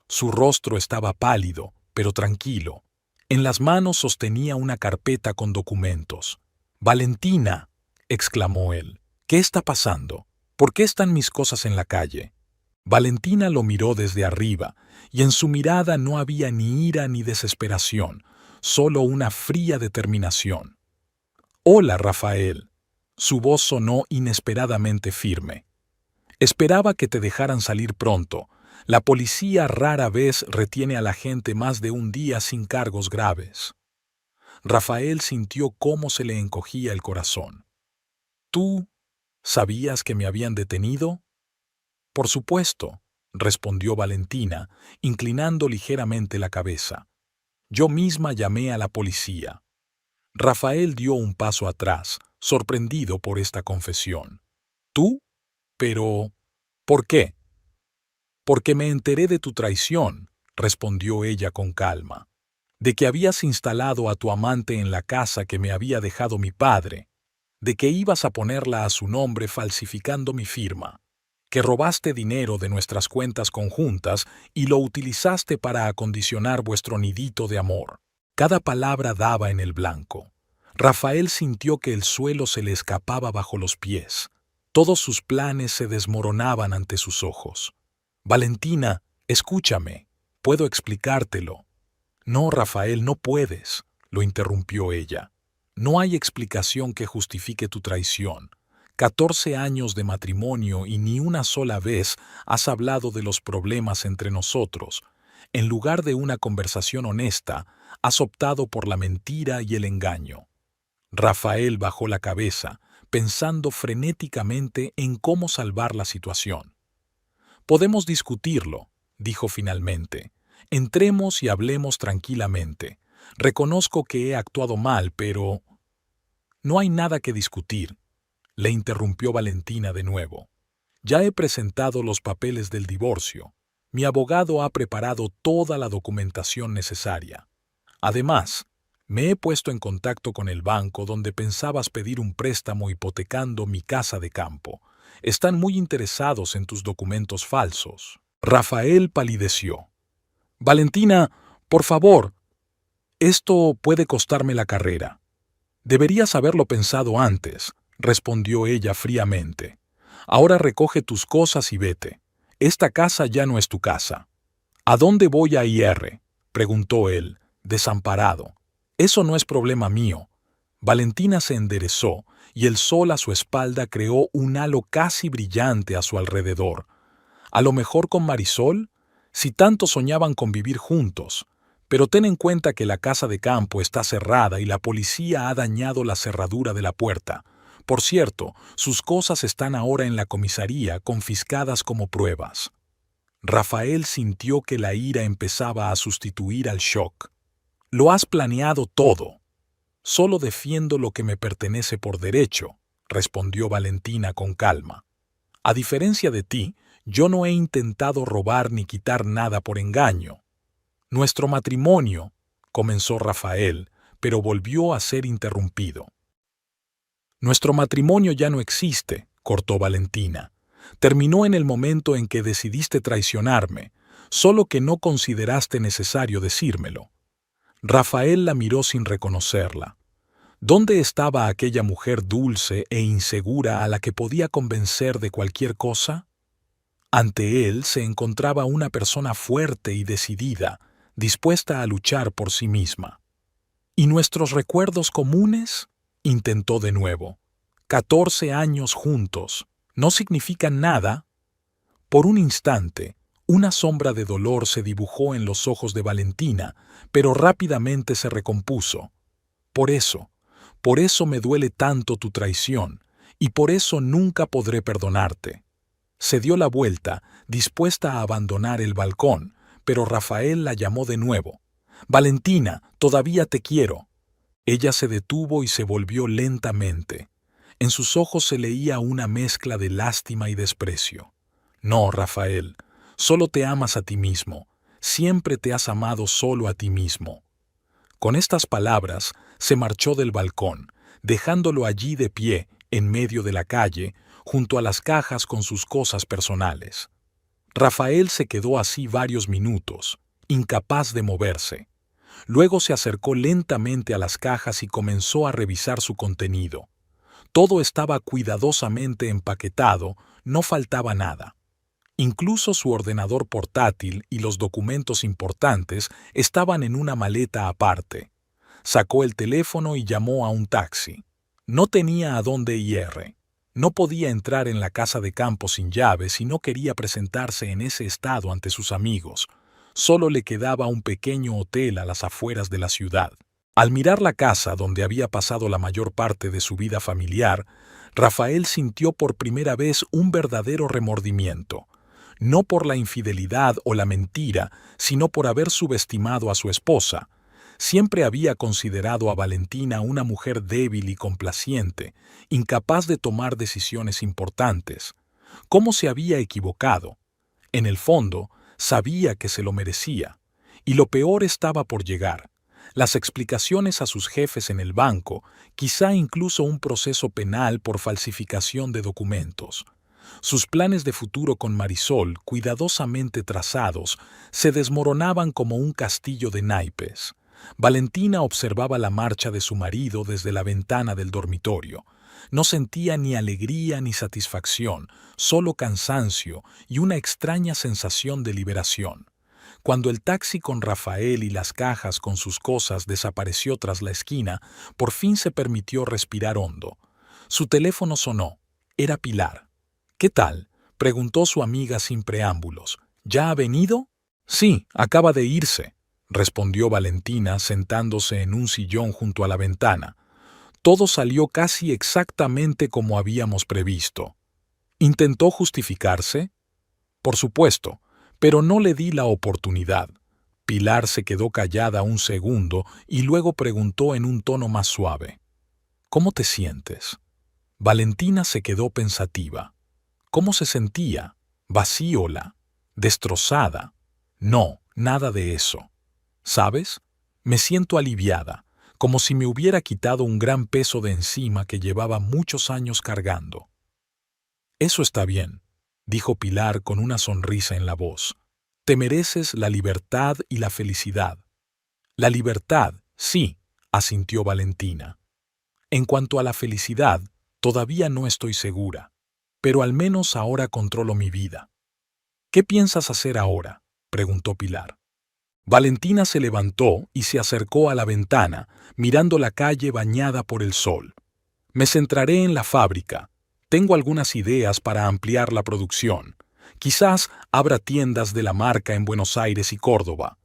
Su rostro estaba pálido, pero tranquilo. En las manos sostenía una carpeta con documentos. «Valentina», exclamó él, «¿qué está pasando? ¿Por qué están mis cosas en la calle?» Valentina lo miró desde arriba, y en su mirada no había ni ira ni desesperación, solo una fría determinación. «Hola, Rafael». Su voz sonó inesperadamente firme. «Esperaba que te dejaran salir pronto. La policía rara vez retiene a la gente más de un día sin cargos graves». Rafael sintió cómo se le encogía el corazón. «¿Tú sabías que me habían detenido?» «Por supuesto», respondió Valentina, inclinando ligeramente la cabeza. «Yo misma llamé a la policía». Rafael dio un paso atrás, sorprendido por esta confesión. «¿Tú? Pero, ¿por qué?» «Porque me enteré de tu traición», respondió ella con calma. «De que habías instalado a tu amante en la casa que me había dejado mi padre, de que ibas a ponerla a su nombre falsificando mi firma, que robaste dinero de nuestras cuentas conjuntas y lo utilizaste para acondicionar vuestro nidito de amor». Cada palabra daba en el blanco. Rafael sintió que el suelo se le escapaba bajo los pies. Todos sus planes se desmoronaban ante sus ojos. «Valentina, escúchame. Puedo explicártelo». «No, Rafael, no puedes», lo interrumpió ella. «No hay explicación que justifique tu traición. 14 años de matrimonio y ni una sola vez has hablado de los problemas entre nosotros. En lugar de una conversación honesta, has optado por la mentira y el engaño». Rafael bajó la cabeza, pensando frenéticamente en cómo salvar la situación. «Podemos discutirlo», dijo finalmente. «Entremos y hablemos tranquilamente. Reconozco que he actuado mal, pero...» «No hay nada que discutir», le interrumpió Valentina de nuevo. «Ya he presentado los papeles del divorcio. Mi abogado ha preparado toda la documentación necesaria. Además, me he puesto en contacto con el banco donde pensabas pedir un préstamo hipotecando mi casa de campo. Están muy interesados en tus documentos falsos». Rafael palideció. «Valentina, por favor, esto puede costarme la carrera». «Deberías haberlo pensado antes», respondió ella fríamente. «Ahora recoge tus cosas y vete. Esta casa ya no es tu casa». «¿A dónde voy a ir?», preguntó él, desamparado. «Eso no es problema mío». Valentina se enderezó y el sol a su espalda creó un halo casi brillante a su alrededor. «¿A lo mejor con Marisol? Si tanto soñaban con vivir juntos. Pero ten en cuenta que la casa de campo está cerrada y la policía ha dañado la cerradura de la puerta. Por cierto, sus cosas están ahora en la comisaría confiscadas como pruebas». Rafael sintió que la ira empezaba a sustituir al shock. «Lo has planeado todo». «Solo defiendo lo que me pertenece por derecho», respondió Valentina con calma. «A diferencia de ti, yo no he intentado robar ni quitar nada por engaño». «Nuestro matrimonio», comenzó Rafael, pero volvió a ser interrumpido. «Nuestro matrimonio ya no existe», cortó Valentina. «Terminó en el momento en que decidiste traicionarme, solo que no consideraste necesario decírmelo». Rafael la miró sin reconocerla. ¿Dónde estaba aquella mujer dulce e insegura a la que podía convencer de cualquier cosa? Ante él se encontraba una persona fuerte y decidida, dispuesta a luchar por sí misma. «¿Y nuestros recuerdos comunes?», intentó de nuevo. «14 años juntos, ¿no significan nada?». Por un instante, una sombra de dolor se dibujó en los ojos de Valentina, pero rápidamente se recompuso. Por eso me duele tanto tu traición, y por eso nunca podré perdonarte». Se dio la vuelta, dispuesta a abandonar el balcón, pero Rafael la llamó de nuevo. «Valentina, todavía te quiero». Ella se detuvo y se volvió lentamente. En sus ojos se leía una mezcla de lástima y desprecio. «No, Rafael, solo te amas a ti mismo. Siempre te has amado solo a ti mismo». Con estas palabras se marchó del balcón, dejándolo allí de pie, en medio de la calle, junto a las cajas con sus cosas personales. Rafael se quedó así varios minutos, incapaz de moverse. Luego se acercó lentamente a las cajas y comenzó a revisar su contenido. Todo estaba cuidadosamente empaquetado, no faltaba nada. Incluso su ordenador portátil y los documentos importantes estaban en una maleta aparte. Sacó el teléfono y llamó a un taxi. No tenía a dónde ir. No podía entrar en la casa de campo sin llaves y no quería presentarse en ese estado ante sus amigos. Solo le quedaba un pequeño hotel a las afueras de la ciudad. Al mirar la casa donde había pasado la mayor parte de su vida familiar, Rafael sintió por primera vez un verdadero remordimiento. No por la infidelidad o la mentira, sino por haber subestimado a su esposa. Siempre había considerado a Valentina una mujer débil y complaciente, incapaz de tomar decisiones importantes. ¿Cómo se había equivocado? En el fondo, sabía que se lo merecía. Y lo peor estaba por llegar. Las explicaciones a sus jefes en el banco, quizá incluso un proceso penal por falsificación de documentos. Sus planes de futuro con Marisol, cuidadosamente trazados, se desmoronaban como un castillo de naipes. Valentina observaba la marcha de su marido desde la ventana del dormitorio. No sentía ni alegría ni satisfacción, solo cansancio y una extraña sensación de liberación. Cuando el taxi con Rafael y las cajas con sus cosas desapareció tras la esquina, por fin se permitió respirar hondo. Su teléfono sonó. Era Pilar. «¿Qué tal?», preguntó su amiga sin preámbulos. «¿Ya ha venido?». «Sí, acaba de irse», respondió Valentina sentándose en un sillón junto a la ventana. Todo salió casi exactamente como habíamos previsto. ¿Intentó justificarse? Por supuesto, pero no le di la oportunidad. Pilar se quedó callada un segundo y luego preguntó en un tono más suave. ¿Cómo te sientes? Valentina se quedó pensativa. ¿Cómo se sentía? ¿Vacíola? ¿Destrozada? No, nada de eso. ¿Sabes? Me siento aliviada, como si me hubiera quitado un gran peso de encima que llevaba muchos años cargando. Eso está bien, dijo Pilar con una sonrisa en la voz. Te mereces la libertad y la felicidad. La libertad, sí, asintió Valentina. En cuanto a la felicidad, todavía no estoy segura, pero al menos ahora controlo mi vida. ¿Qué piensas hacer ahora?, preguntó Pilar. Valentina se levantó y se acercó a la ventana, mirando la calle bañada por el sol. Me centraré en la fábrica. Tengo algunas ideas para ampliar la producción. Quizás abra tiendas de la marca en Buenos Aires y Córdoba.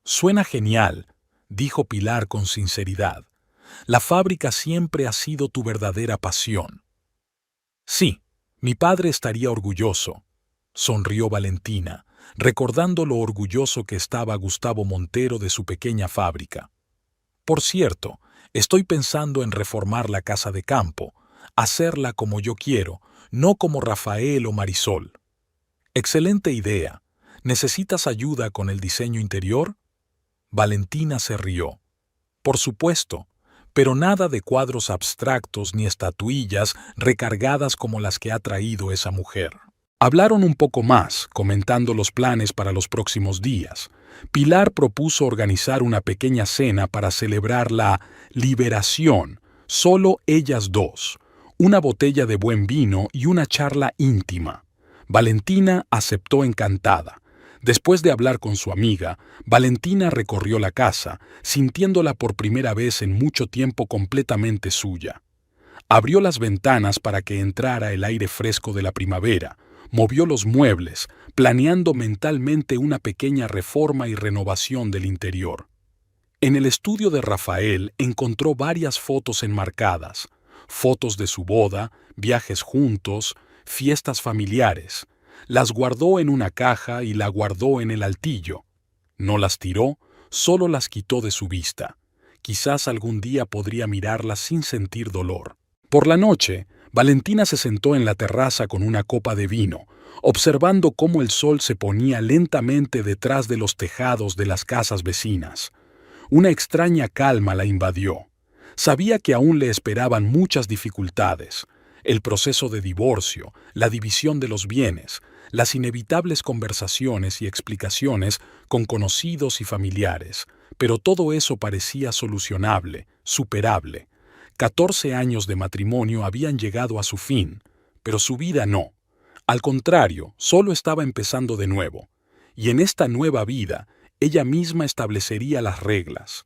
Suena genial, dijo Pilar con sinceridad. La fábrica siempre ha sido tu verdadera pasión. Sí, mi padre estaría orgulloso, sonrió Valentina, recordando lo orgulloso que estaba Gustavo Montero de su pequeña fábrica. Por cierto, estoy pensando en reformar la casa de campo, hacerla como yo quiero, no como Rafael o Marisol. Excelente idea. ¿Necesitas ayuda con el diseño interior? Valentina se rió. Por supuesto, pero nada de cuadros abstractos ni estatuillas recargadas como las que ha traído esa mujer. Hablaron un poco más, comentando los planes para los próximos días. Pilar propuso organizar una pequeña cena para celebrar la liberación, solo ellas dos, una botella de buen vino y una charla íntima. Valentina aceptó encantada. Después de hablar con su amiga, Valentina recorrió la casa, sintiéndola por primera vez en mucho tiempo completamente suya. Abrió las ventanas para que entrara el aire fresco de la primavera, movió los muebles, planeando mentalmente una pequeña reforma y renovación del interior. En el estudio de Rafael encontró varias fotos enmarcadas, fotos de su boda, viajes juntos, fiestas familiares. Las guardó en una caja y la guardó en el altillo. No las tiró, solo las quitó de su vista. Quizás algún día podría mirarlas sin sentir dolor. Por la noche, Valentina se sentó en la terraza con una copa de vino, observando cómo el sol se ponía lentamente detrás de los tejados de las casas vecinas. Una extraña calma la invadió. Sabía que aún le esperaban muchas dificultades. El proceso de divorcio, la división de los bienes, las inevitables conversaciones y explicaciones con conocidos y familiares, pero todo eso parecía solucionable, superable. 14 años de matrimonio habían llegado a su fin, pero su vida no. Al contrario, solo estaba empezando de nuevo. Y en esta nueva vida, ella misma establecería las reglas.